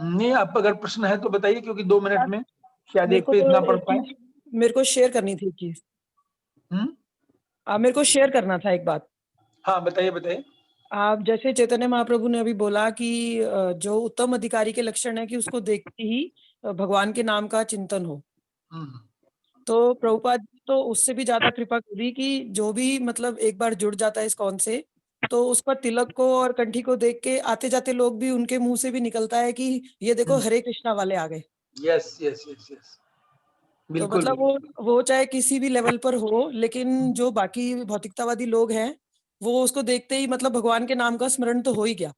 नहीं, आप अगर प्रश्न है तो बताइए, क्योंकि 2 मिनट में शायद मेरे एक को पेज तो ना पढ़ एक पाए। चीज मेरे को शेयर करनी थी, एक चीज हम्म मेरे को शेयर करना था एक बात। हाँ बताइए बताइए। आप जैसे चैतन्य महाप्रभु ने अभी बोला कि जो उत्तम अधिकारी के लक्षण है कि उसको देखते ही भगवान के नाम का चिंतन हो। हम्म तो प्रभुपाद जी तो उससे भी ज्यादा कृपा करी कि जो भी मतलब एक बार जुड़ जाता है इस कौन से, तो उसका तिलक को और कंठी को देख के आते जाते लोग भी, उनके मुंह से भी निकलता है कि ये देखो हरे कृष्णा वाले आ गए। यस यस यस यस, तो बिल्कुल मतलब वो चाहे किसी भी लेवल पर हो, लेकिन जो बाकी भौतिकतावादी लोग हैं वो उसको देखते ही मतलब भगवान के नाम का स्मरण तो हो ही गया।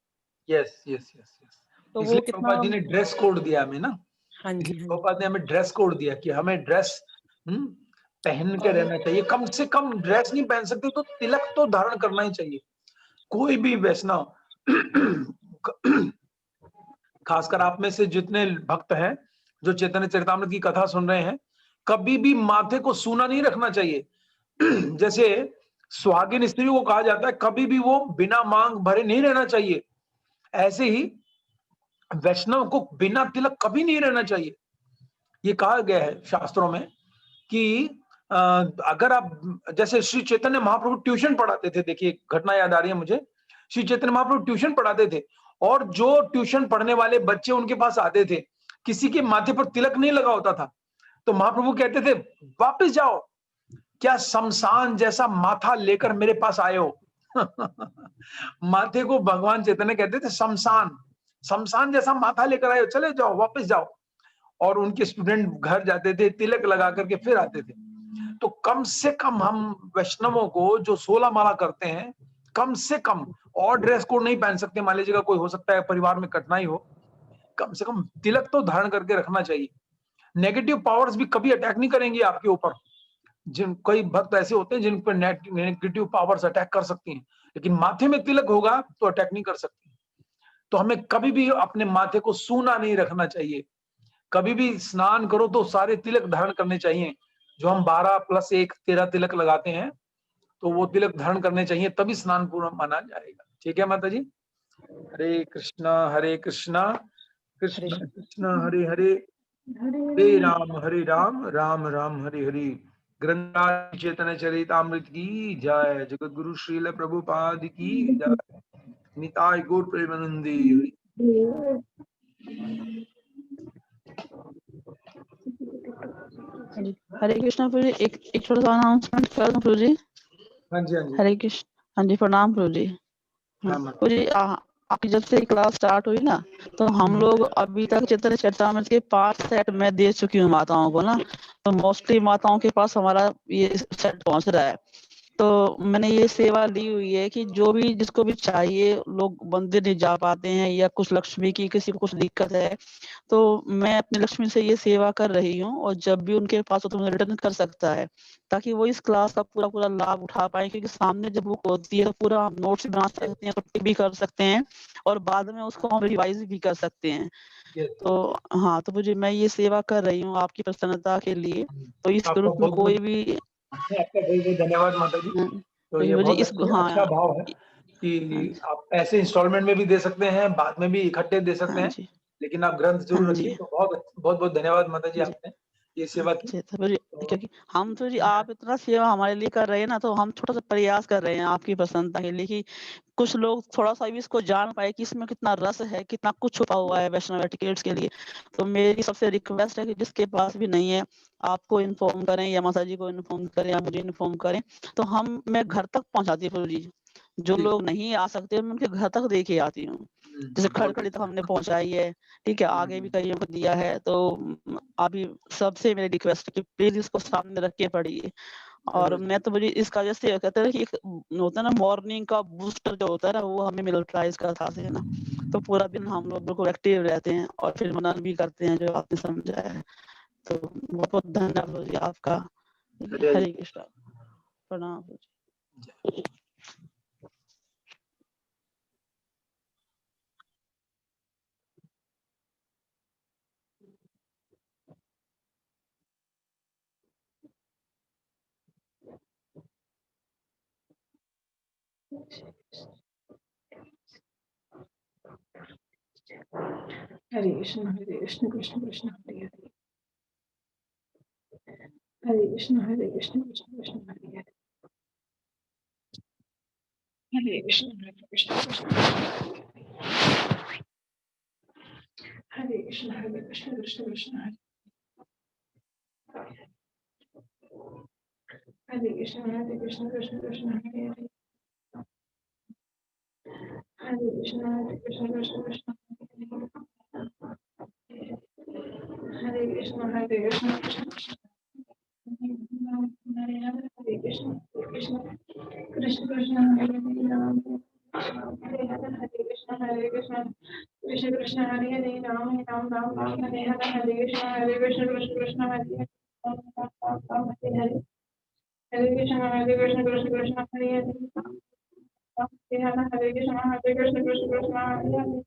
Yes yes yes yes. तो वो इसलिए कितना। प्रभुपाद जी ने ड्रेस कोड दिया हमें ना, हाँ जी, इसलिए हाँ जी। प्रभुपाद ने हमें ड्रेस कोड दिया कि हमें ड्रेस पहन के रहना चाहिए। कम से कम ड्रेस नहीं पहन सकते तो तिलक तो धारण करना ही चाहिए। कोई भी वैष्णव खासकर आप में से जितने भक्त हैं जो चैतन्य चरितामृत की कथा सुन रहे हैं, कभी भी माथे को सूना नहीं रखना चाहिए। जैसे सुहागिन स्त्री को कहा जाता है कभी भी वो बिना मांग भरे नहीं रहना चाहिए, ऐसे ही वैष्णव को बिना तिलक कभी नहीं रहना चाहिए। ये कहा गया है शास्त्रों में कि अगर आप, जैसे श्री चैतन्य महाप्रभु ट्यूशन पढ़ाते थे, देखिए घटना याद आ रही है मुझे। श्री चैतन्य महाप्रभु ट्यूशन पढ़ाते थे और जो ट्यूशन पढ़ने वाले बच्चे उनके पास आते थे, किसी के माथे पर तिलक नहीं लगा होता था, तो महाप्रभु कहते थे वापस जाओ, क्या शमशान जैसा माथा लेकर मेरे पास आए हो। माथे को भगवान चैतन्य कहते थे शमशान, शमशान जैसा माथा लेकर आए हो, चले जाओ, वापस जाओ। और उनके स्टूडेंट घर जाते थे, तिलक लगा करके फिर आते थे। तो कम से कम हम वैष्णवों को जो 16 माला करते हैं, कम से कम, और ड्रेस कोड नहीं पहन सकते, मान लीजिएगा कोई हो सकता है परिवार में कठिनाई हो, कम से कम तिलक तो धारण करके रखना चाहिए। नेगेटिव पावर्स भी कभी अटैक नहीं करेंगी आपके ऊपर। जिन कई भक्त ऐसे होते हैं जिन पर नेगेटिव पावर्स अटैक कर सकती हैं, लेकिन माथे में तिलक होगा तो अटैक नहीं कर सकती। तो हमें कभी भी अपने माथे को सूना नहीं रखना चाहिए। कभी भी स्नान करो तो सारे तिलक धारण करने चाहिए। जो हम 12 + 1 13 तिलक लगाते हैं, तो वो तिलक धारण करने चाहिए, तभी स्नान पूरा माना जाएगा। ठीक है माता जी। हरे कृष्णा कृष्णा कृष्णा हरे हरे, हरे राम राम राम हरे हरे। ग्रंथराज चैतन्य चरितामृत की जय, जगत गुरु श्रील प्रभुपाद की जय, निताय गौर प्रेमानंदी। हरे कृष्णा प्रभु जी। एक छोटा सा अनाउंसमेंट कर दूं प्रभु जी। हाँ जी हाँ जी। हरे कृष्ण। हाँ जी, प्रणाम प्रभु जी। हाँ प्रभु जी, आपकी जब से क्लास स्टार्ट हुई ना, तो हम लोग अभी तक चैतन्य चरितामृत के 5 सेट मैं दे चुकी हूँ माताओं को ना। तो मोस्टली माताओं के पास हमारा ये सेट पहुंच रहा है। तो मैंने ये सेवा ली हुई है कि जो भी जिसको भी चाहिए, लोग मंदिर नहीं जा पाते हैं या कुछ लक्ष्मी की किसी को कुछ दिक्कत है, तो मैं अपनी लक्ष्मी से ये सेवा कर रही हूँ। और जब भी उनके पास हो तो मुझे रिटर्न कर सकता है, ताकि वो इस क्लास का पूरा पूरा लाभ उठा पाए। क्योंकि सामने जब बुक होती है तो पूरा हम नोट्स भी बना सकते हैं, टिक भी कर सकते हैं, और बाद में उसको हम रिवाइज भी कर सकते हैं। तो हाँ, तो मुझे मैं ये सेवा कर रही हूँ आपकी प्रसन्नता के लिए। तो इस आपका ग्रुप में बहुत कोई भी आपका बहुत बहुत धन्यवाद माता जी। तो ये मुझे बहुत इसको अच्छा हाँ भाव है कि आप ऐसे इंस्टॉलमेंट में भी दे सकते हैं, बाद में भी इकट्ठे दे सकते हाँ हैं, जी, लेकिन आप ग्रंथ जरूर हाँ रखिए। जी, तो बहुत बहुत बहुत धन्यवाद माता जी, जी। आपने ये सेवा की। तो मुझे, तो क्योंकि हम तो जी आप इतना सेवा हमारे लिए कर रहे हैं ना, तो हम छोटा सा प्रयास कर रहे हैं आपकी प्रसन्नता के लिए, कि कुछ लोग थोड़ा सा भी इसको जान पाए कि इसमें कितना रस है, कितना कुछ छुपा हुआ है वैष्णव एटिकेट्स के लिए। तो मेरी सबसे रिक्वेस्ट है कि जिसके पास भी नहीं है, आपको इन्फॉर्म करें या माता जी को इन्फॉर्म करें या मुझे इन्फॉर्म करें, तो मैं घर तक पहुंचाती हूँ जी। जो जी। लोग नहीं आ सकते मैं उनके घर तक दे के आती हूँ। जैसे बहुत खड़खड़ी तक हमने पहुंचाई है, ठीक है, आगे भी कईयों को दिया है। तो अभी सबसे मेरी रिक्वेस्ट है कि प्लीज इसको सामने रख के पढ़िए। और मैं तो मुझे इसका जैसे कहते हैं कि एक होता है ना मॉर्निंग का बूस्टर जो होता है ना, वो हमें मिलता है इसका कथा से, है ना। तो पूरा दिन हम लोग बिल्कुल एक्टिव रहते हैं और फिर मनन भी करते हैं जो आपने समझाया है। तो बहुत बहुत धन्यवाद जी आपका। हरे कृष्णा, प्रणाम। Hare Krishna, Hare Krishna, Krishna Krishna, Hare Hare. Hare Krishna, Hare Krishna, Krishna Krishna, Hare Hare. Hare Krishna, Hare Krishna, Krishna Krishna, Hare Krishna, Hare Krishna, Krishna Krishna, Hare Krishna, Hare Krishna, Krishna Krishna, Hare Hare. Hare Krishna, Hare Krishna, Krishna Krishna, Hare Krishna, Hare Krishna, Krishna Krishna. Hare Hare, Hare Krishna, Krishna Krishna, Hare Ram. Hare Hare, Hare Krishna, Krishna Krishna, Hare Hare, Ram Ram, Hare Hare, Hare Krishna, Krishna Krishna, Hare Hare, Ram Ram, Hare Hare. Hare Krishna, Krishna Krishna, Hare Hare, Hare Hare, Hare Krishna, Krishna Krishna, Hare Hare.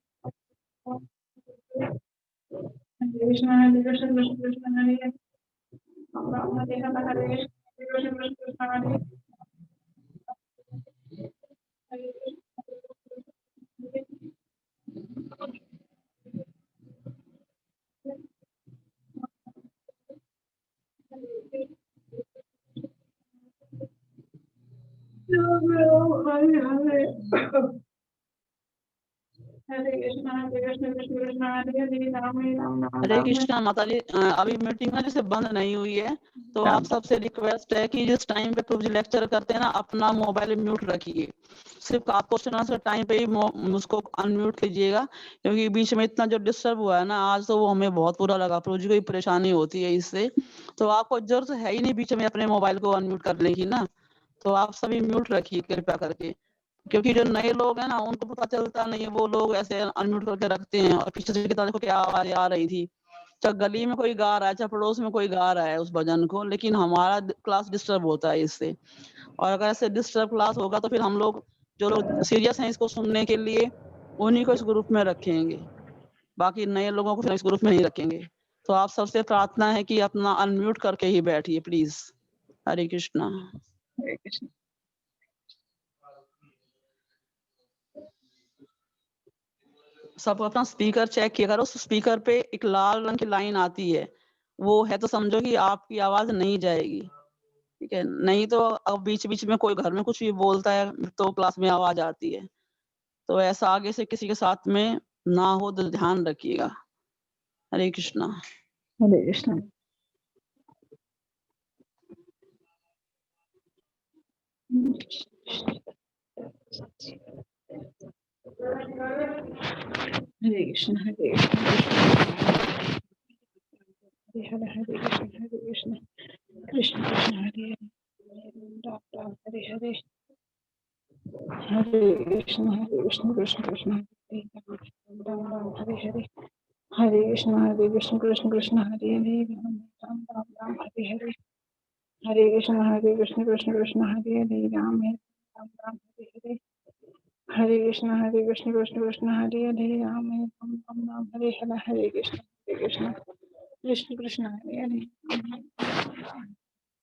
Hare Krishna, Krishna Krishna, Hare Hare. Ram Hare Hare, Hare Krishna, Krishna Krishna, Hare Hare. Hare Krishna, Krishna Krishna, Hare Hare, Ram Ram, हरे कृष्णा माता जी, अभी meeting ना जैसे बंद नहीं हुई है, तो आप सबसे रिक्वेस्ट है कि जिस टाइम पे प्रभु जी लेक्चर करते हैं ना, अपना मोबाइल म्यूट रखिए। सिर्फ आप क्वेश्चन आंसर टाइम पे ही उसको अनम्यूट कीजिएगा, क्योंकि बीच में इतना जो डिस्टर्ब हुआ है ना आज, तो वो हमें बहुत बुरा लगा। प्रभु जी को भी परेशानी होती है इससे, तो आपको जरूरत है ही नहीं बीच में अपने मोबाइल को अनम्यूट करने की ना, तो आप सभी म्यूट रखिए कृपया करके, क्योंकि जो नए लोग हैं ना उनको पता चलता नहीं है, वो लोग ऐसे अनम्यूट करके रखते हैं। और पीछे से देखो क्या आवाज आ रही थी, चाहे गली में कोई गा रहा है, चाहे पड़ोस में कोई गा रहा है उस भजन को, लेकिन हमारा क्लास डिस्टर्ब होता है इससे। और अगर ऐसे डिस्टर्ब क्लास होगा तो फिर हम लोग जो लोग सीरियस हैं इसको सुनने के लिए, उन्हीं को इस ग्रुप में रखेंगे, बाकी नए लोगों को फिर इस ग्रुप में नहीं रखेंगे। तो आप सबसे प्रार्थना है कि अपना अनम्यूट करके ही बैठिए please. Hare Krishna. Hare Krishna. सब अपना स्पीकर चेक किया करो, स्पीकर पे एक लाल रंग की लाइन आती है, वो है तो समझो कि आपकी आवाज नहीं जाएगी, ठीक है। नहीं तो अब बीच बीच में कोई घर में कुछ भी बोलता है तो क्लास में आवाज आती है, तो ऐसा आगे से किसी के साथ में ना हो तो ध्यान रखिएगा। हरे Krishna. Hare Krishna. Hare Krishna, Hare Krishna, Hare Hare, Hare Krishna, Hare Krishna, Krishna Krishna, Hare Hare, Ram Ram, Hare Hare. Hare Krishna, Hare Krishna, Krishna Krishna, Hare Hare, Ram Ram, Hare Hare. Hare Krishna, Hare Krishna, Krishna Krishna, Hare Hare, Ram Ram, Hare Hare. Hare Krishna, Hare Krishna, Krishna Krishna, Hare Hare, Ram Ram, Hare Hare. Hare Krishna, Hare Krishna, Krishna Krishna, Hare Hare, Ram Ram, Hare Hare. Hare Krishna, Hare Krishna, Krishna Krishna, Hare Hare,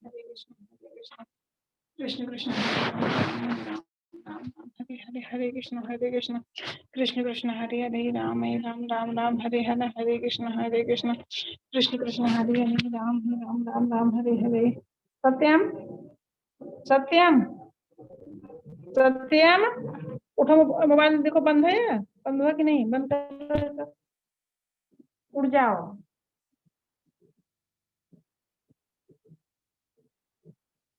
Hare Krishna, Krishna Krishna, Hare Hare, Hare Krishna, Hare Krishna, Krishna Krishna, Hare Hare, Ram Ram, Hare Hare. Hare Krishna, Hare Krishna, Krishna Krishna, Hare Hare, Ram, Hare Hare. सत्यम, सत्यम, सत्यम, उठो, mobile देखो बंद है, बंद हुआ कि नहीं, बंद कर, उठ जाओ।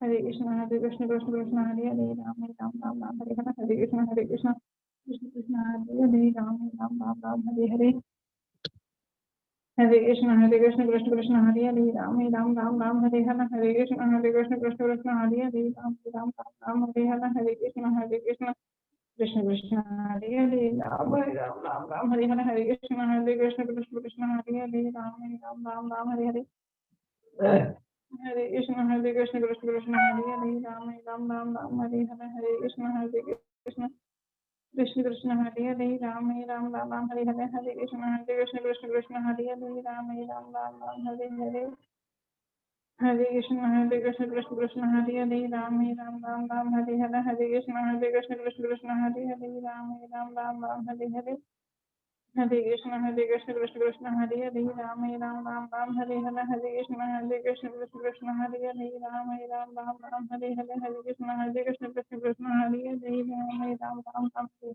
हरे कृष्ण, हरे कृष्ण, कृष्ण कृष्ण, हरे हरे, राम राम, हरे हरे. हरे कृष्ण, हरे कृष्ण, कृष्ण कृष्ण, हरे हरे, राम राम, हरे हरे. हरे कृष्ण, कृष्ण कृष्ण, हरे हरे, राम राम, हरे हरे. हरे कृष्ण, कृष्ण कृष्ण, हरे हरे, राम राम, हरे हरे. हरे कृष्ण, कृष्ण कृष्ण, हरे हरे, राम राम, हरे हरे. हरे कृष्ण, कृष्ण कृष्ण, हरे हरे, राम राम, हरे हरे. Hare Krishna, Krishna Krishna, Hare Hare, Ram Ram, Hare Hare. हरे कृष्ण, कृष्ण कृष्ण, हरे हरे, राम राम, हरे हरे. हरे Krishna, Krishna Krishna, Hare Hare, Ram Ram, Hare Hare. Hare Krishna Krishna Krishna Hare Hare Ram Ram Ram Ram Hare Hare Hare Krishna Krishna Krishna Hare Hare Ram Ram Ram Ram Hare Hare Hare Krishna Krishna Krishna Hare Hare Ram Ram Ram Ram Hare Hare Hare Krishna Krishna Krishna Hare Hare Ram Ram Ram Ram Hare Hare Hare Krishna Krishna Krishna Hare Hare Ram Ram Ram Ram Hare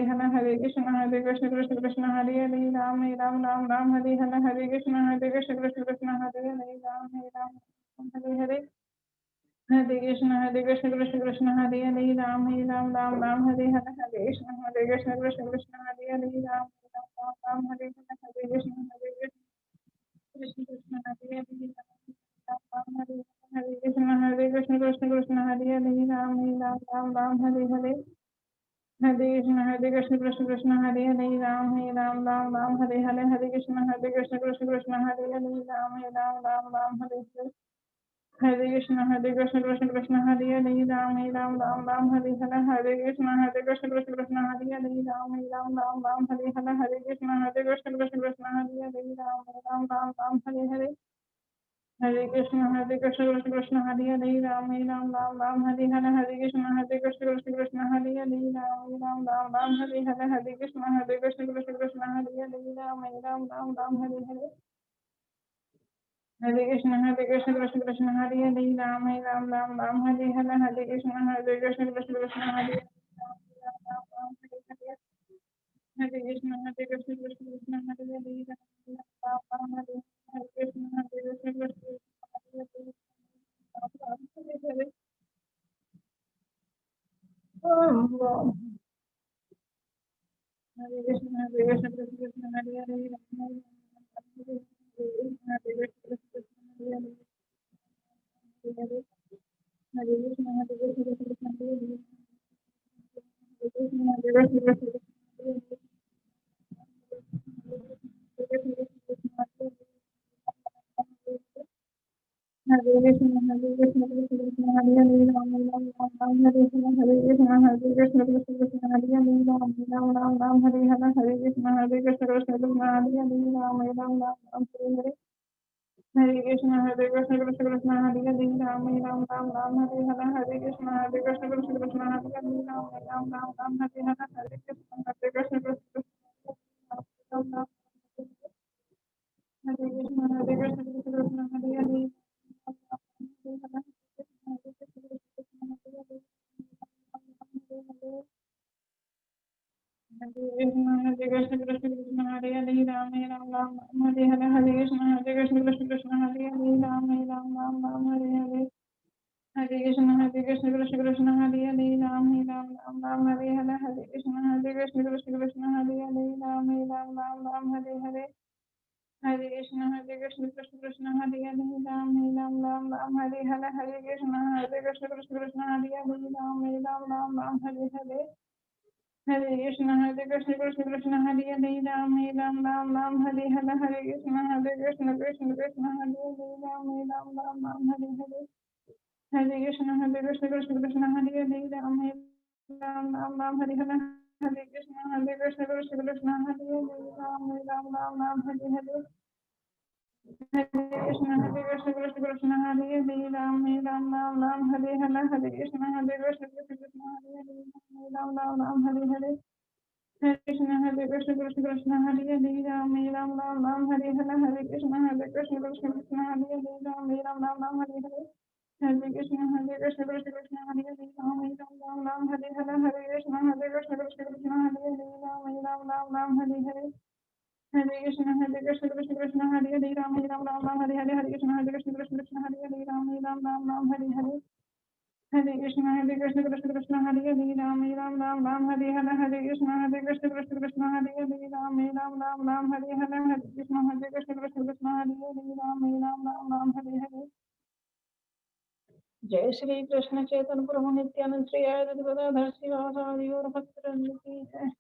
Hare Hare Krishna Krishna Krishna Hare Hare Ram Ram Ram Ram Hare Hare Hare Krishna Krishna Krishna Hare Hare Ram Ram Hare Krishna Krishna Krishna Hare Hare Ram Ram Ram Hare Hare Hare Krishna Krishna Krishna Hare Hare Ram Hare Krishna Krishna Hare Hare Ram Ram Ram Hare Hare Hare Krishna Krishna Hare Hare Ram Ram Ram Ram Hare Hare Hare Krishna Krishna Krishna Hare Hare Ram Ram Ram Hare Hare Hare Krishna Krishna Krishna Hare Hare Ram Ram Hare Hare Hare Krishna Krishna Hare Hare Ram Ram Ram Hare Hare Hare Krishna Krishna Hare Hare Ram Ram Hare Hare Hare Krishna Krishna Krishna Hare Hare Ram Hare Krishna Krishna Hare Hare Ram Ram Hare Hare Hare Krishna Krishna Hare Hare Ram Ram Hare Hare Hare Krishna Krishna Hare Hare Ram Ram Hare Hare Hare Krishna Krishna Hare Hare Ram Ram Hare Hare Hare Krishna Krishna Hare Hare Ram Ram Hare Hare Hare Krishna Krishna Hare Hare Ram Ram Hare Hare Hare Krishna Krishna Hare Hare Ram Ram Hare Hare Hare Krishna Krishna Hare Hare Ram Ram Hare Hare Hare Krishna Krishna Hare Hare Ram Ram Hare Hare Hare Krishna Krishna Hare Hare Ram Ram Hare Hare Hare Krishna Krishna Hare Hare Ram Ram Hare Hare Hare Krishna Krishna Hare Hare Ram Ram Hare Hare Krishna Krishna Hare Hare Ram Hare Hare Hare Krishna Krishna Hare Hare Ram Hare Krishna Hare Hare Hare Krishna Krishna Hare Hare Hare Hare Krishna Krishna Hare Hare Ram Ram Hare Hare Hare Krishna Krishna Hare Hare Ram Ram Hare Hare Hare Krishna Krishna Ram Ram Hare Krishna Krishna Hare Hare Hare Krishna Hare Hare Ram Ram Hare Hare Hare Krishna Krishna Hare Hare Ram Ram Hare Hare Hare Krishna Krishna Hare Hare Ram Ram Hare Hare Hare Krishna Krishna Hare Hare Ram Ram Hare Hare Hare Krishna Krishna Hare Hare Ram Ram Hare Hare Hare Krishna Krishna Hare Hare Ram Ram Hare Hare Hare Krishna Krishna Hare Hare Ram Ram Hare Hare Hare Krishna Krishna Hare Hare Ram Hare Hare Hare Krishna Krishna Hare Hare Ram Ram Hare Hare Hare Krishna Krishna Hare Hare Ram Hare Hare Hare Krishna Krishna Hare Hare Ram Hare Hare Hare Krishna Krishna Hare Hare Ram Hare Hare Hare Krishna Krishna Hare Hare Ram Hare Hare Hare Krishna Krishna Hare Hare Ram Hare Hare Hare Krishna Krishna Hare Hare Ram Hare Hare Hare Krishna Krishna Hare Hare Ram Hare Hare Hare Krishna Krishna Hare Hare Ram Hare Hare Hare Krishna Krishna Hare Hare Ram Hare Hare Hare Krishna Krishna Hare Hare Ram Hare Hare Hare Krishna Krishna Hare Hare Ram Hare Hare Hare Krishna Krishna Hare Hare Ram Hare Hare जय श्री कृष्ण चैतन्य प्रभु नित्यानंद श्री अद्वैत गदाधर श्रीवासादि गौर भक्तवृंद की जय।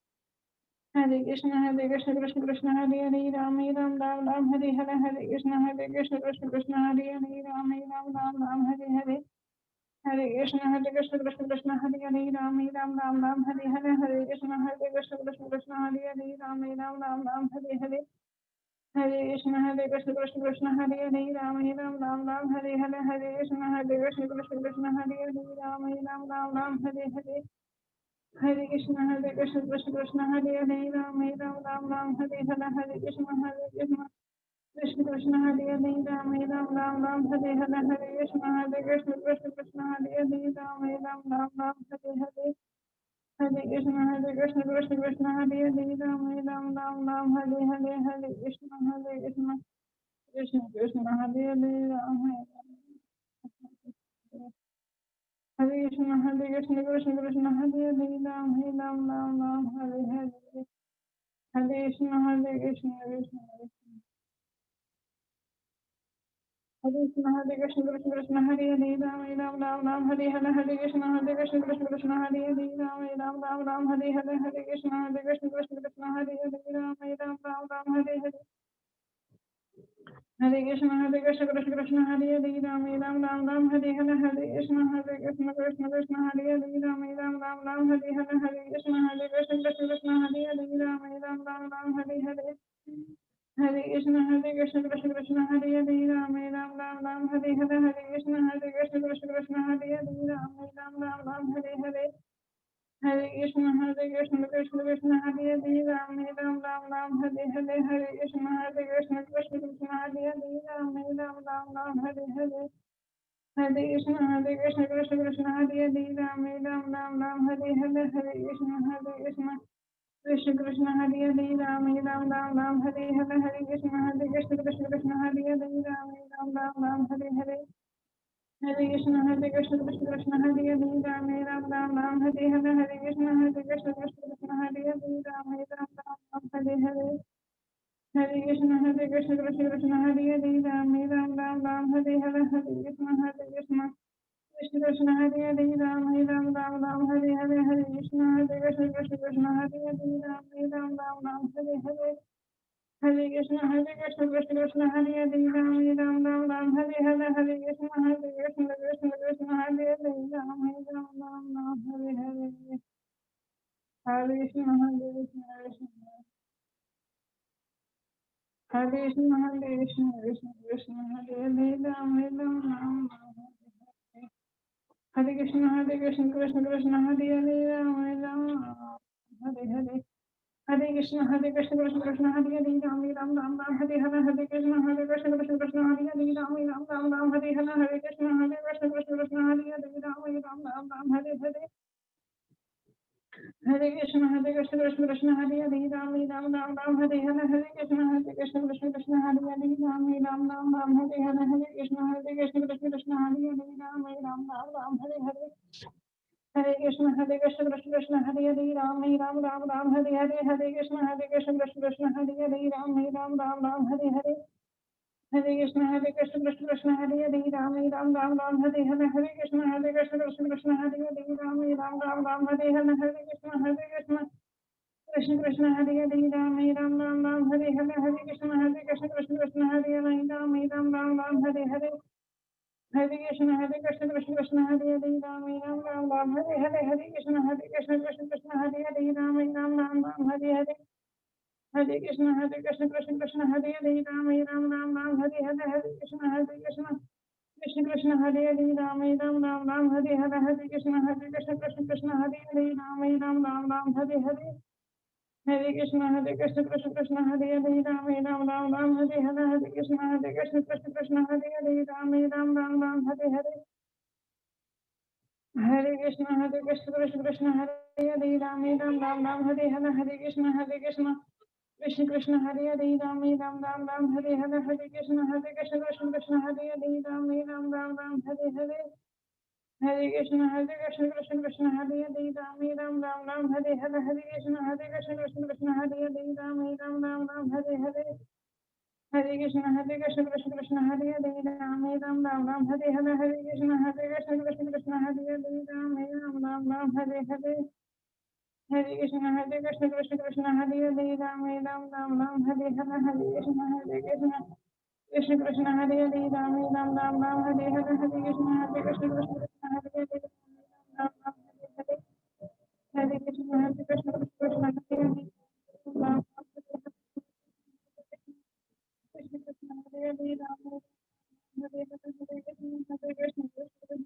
हरे कृष्ण कृष्ण कृष्ण हरे हरे राम राम हरे हरे हरे कृष्ण कृष्ण हरे हरे राम राम हरे हरे हरे कृष्ण कृष्ण हरे हरे राम हरे हरे कृष्ण कृष्ण हरे हरे राम हरे हरे हरे कृष्ण हरे हरे राम हरे कृष्ण हरे हरे राम हरे हरे हरे कृष्ण हरे हरे राम हरे कृष्ण हरे हरे राम हरे कृष्ण हरे हरे राम हरे हरे हरे कृष्ण हरे हरे राम हरे कृष्ण कृष्ण हरे हरे राम हरे कृष्ण हरे हरे राम हरे हरे हरे कृष्ण कृष्ण हरे हरे राम हरे हरे कृष्ण हरे हरे राम हरे कृष्ण हरे हरे राम हरे हरे हरे कृष्ण हरे हरे राम हरे कृष्ण हरे हरे राम हरे कृष्ण हरे हरे राम हरे हरे हरे कृष्ण हरे हरे राम हरे कृष्ण हरे हरे राम हरे हरे हरे कृष्ण हरे हरे राम हरे कृष्ण हरे हरे राम हरे हरे हरे कृष्ण हरे हरे राम हरे कृष्ण हरे हरे राम हरे कृष्ण हरे हरे राम हरे हरे हरे कृष्ण हरे हरे राम हरे कृष्ण हरे हरे राम हरे हरे हरे कृष्ण हरे हरे राम हरे कृष्ण कृष्ण हरे हरे राम हरे कृष्ण हरे हरे राम हरे हरे हरे कृष्ण हरे हरे राम हरे कृष्ण हरे हरे राम हरे हरे हरे कृष्ण कृष्ण हरे हरे राम हरे कृष्ण हरे हरे राम हरे हरे हरे कृष्ण कृष्ण हरे हरे राम हरे कृष्ण हरे हरे राम हरे कृष्ण हरे हरे राम हरे हरे हरे कृष्ण कृष्ण हरे हरे राम हरे कृष्ण हरे हरे राम हरे कृष्ण हरे हरे राम हरे हरे हरे कृष्ण कृष्ण हरे हरे राम हरे कृष्ण हरे हरे राम हरे हरे हरे कृष्ण हरे हरे राम हरे कृष्ण हरे हरे राम कृष्ण हरे हरे राम हरे कृष्ण हरे हरे राम हरे हरे हरे कृष्ण कृष्ण हरे हरे राम हरे कृष्ण हरे हरे राम हरे हरे हरे कृष्ण कृष्ण हरे हरे राम हरे कृष्ण हरे हरे राम हरे कृष्ण हरे हरे राम हरे हरे हरे कृष्ण हरे हरे राम हरे कृष्ण हरे हरे राम हरे हरे हरे कृष्ण हरे हरे राम हरे कृष्ण कृष्ण हरे हरे राम हरे कृष्ण हरे हरे राम हरे हरे हरे कृष्ण कृष्ण हरे हरे राम हरे Krishna Hare Hare Ram Hare Hare Hare Hare Krishna Krishna Krishna Hare Hare Ram Ram Ram Ram Hare Hare Hare Krishna Krishna Krishna Hare Hare Ram Ram Ram Ram Hare Hare Hare Krishna Krishna Krishna Hare Hare Ram Ram Ram Ram Hare Hare Hare Krishna Krishna Krishna Hare Hare Ram Ram Ram Ram Hare Hare Hare Krishna Krishna Krishna Hare Hare Ram Ram Ram Hare Hare Hare Krishna Krishna Krishna Hare Hare Ram Krishna Krishna Hare Hare Ram Hare Hare Hare Krishna Krishna Hare Krishna Krishna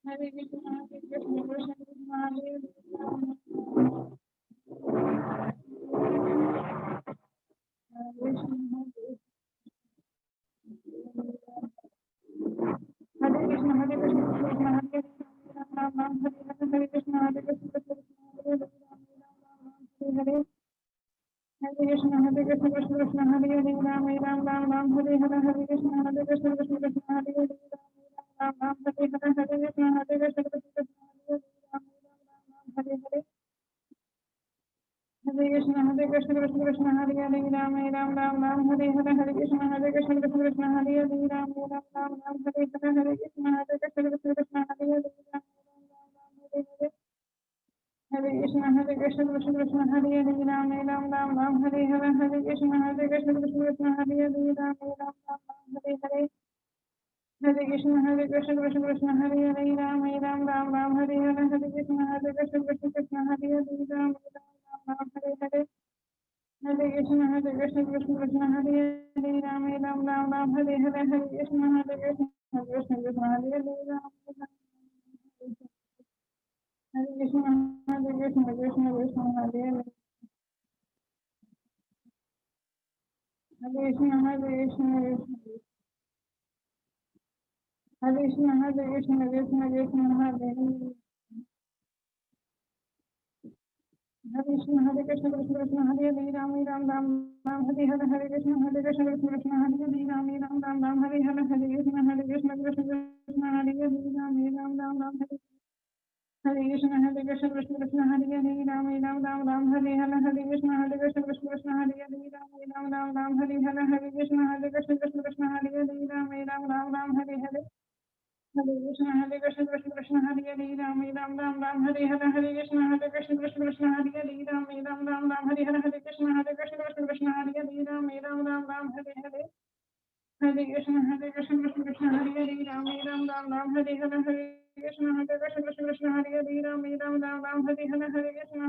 Hare Hare Krishna Krishna Hare Ram Ram Hare Hare Krishna Krishna Hare Hare Hare Krishna Krishna Hare Hare Ram Ram Ram Hare Hare Hare Krishna Krishna Krishna Hare Hare Ram Ram Hare Hare Hare Krishna Krishna Hare Hare Hare Krishna Krishna Hare Hare Ram Ram Ram Hare Hare Hare Krishna Krishna Krishna Hare Hare Ram Ram Hare Hare Hare Krishna Krishna Krishna Hare Hare Hare Krishna Krishna Krishna Hare Hare Ram Ram Hare Hare Hare Krishna Krishna Krishna Hare Hare Ram Ram Hare Hare Hare Krishna Krishna Krishna Hare Hare Ram Ram Hare Hare Hare Krishna Krishna Krishna Hare Hare Ram Ram Hare Hare Hare Krishna Krishna Hare Hare Ram Ram Hare Hare Hare Krishna Krishna Krishna Hare Hare Ram Hare Krishna Krishna Krishna Hare Hare Hare Krishna Krishna Hare Krishna Krishna Krishna Hare Hare Hare Krishna Krishna Krishna Hare Hare Ram Ram Hare Hare Hare Krishna Krishna Krishna Hare Hare Ram Ram Hare Hare Hare Krishna Krishna Krishna Hare Hare Ram Ram Hare Hare Krishna Krishna Krishna Hare Hare Ram Ram Hare Hare Hare Krishna Krishna Krishna Hare Hare Ram Ram Hare Hare Hare Krishna Krishna Krishna Hare Hare Ram Ram Hare Hare Hare Krishna Krishna Krishna Hare Hare Ram Ram Hare Hare Hare Krishna Krishna Krishna Hare Hare Ram Ram Hare Hare Hare Krishna Krishna Krishna Hare Hare Ram Ram Hare Hare Hare Krishna Krishna Krishna Hare Hare Ram Ram Hare Hare Hare Krishna Krishna Krishna Hare Hare Ram Ram Hare Hare Hare Krishna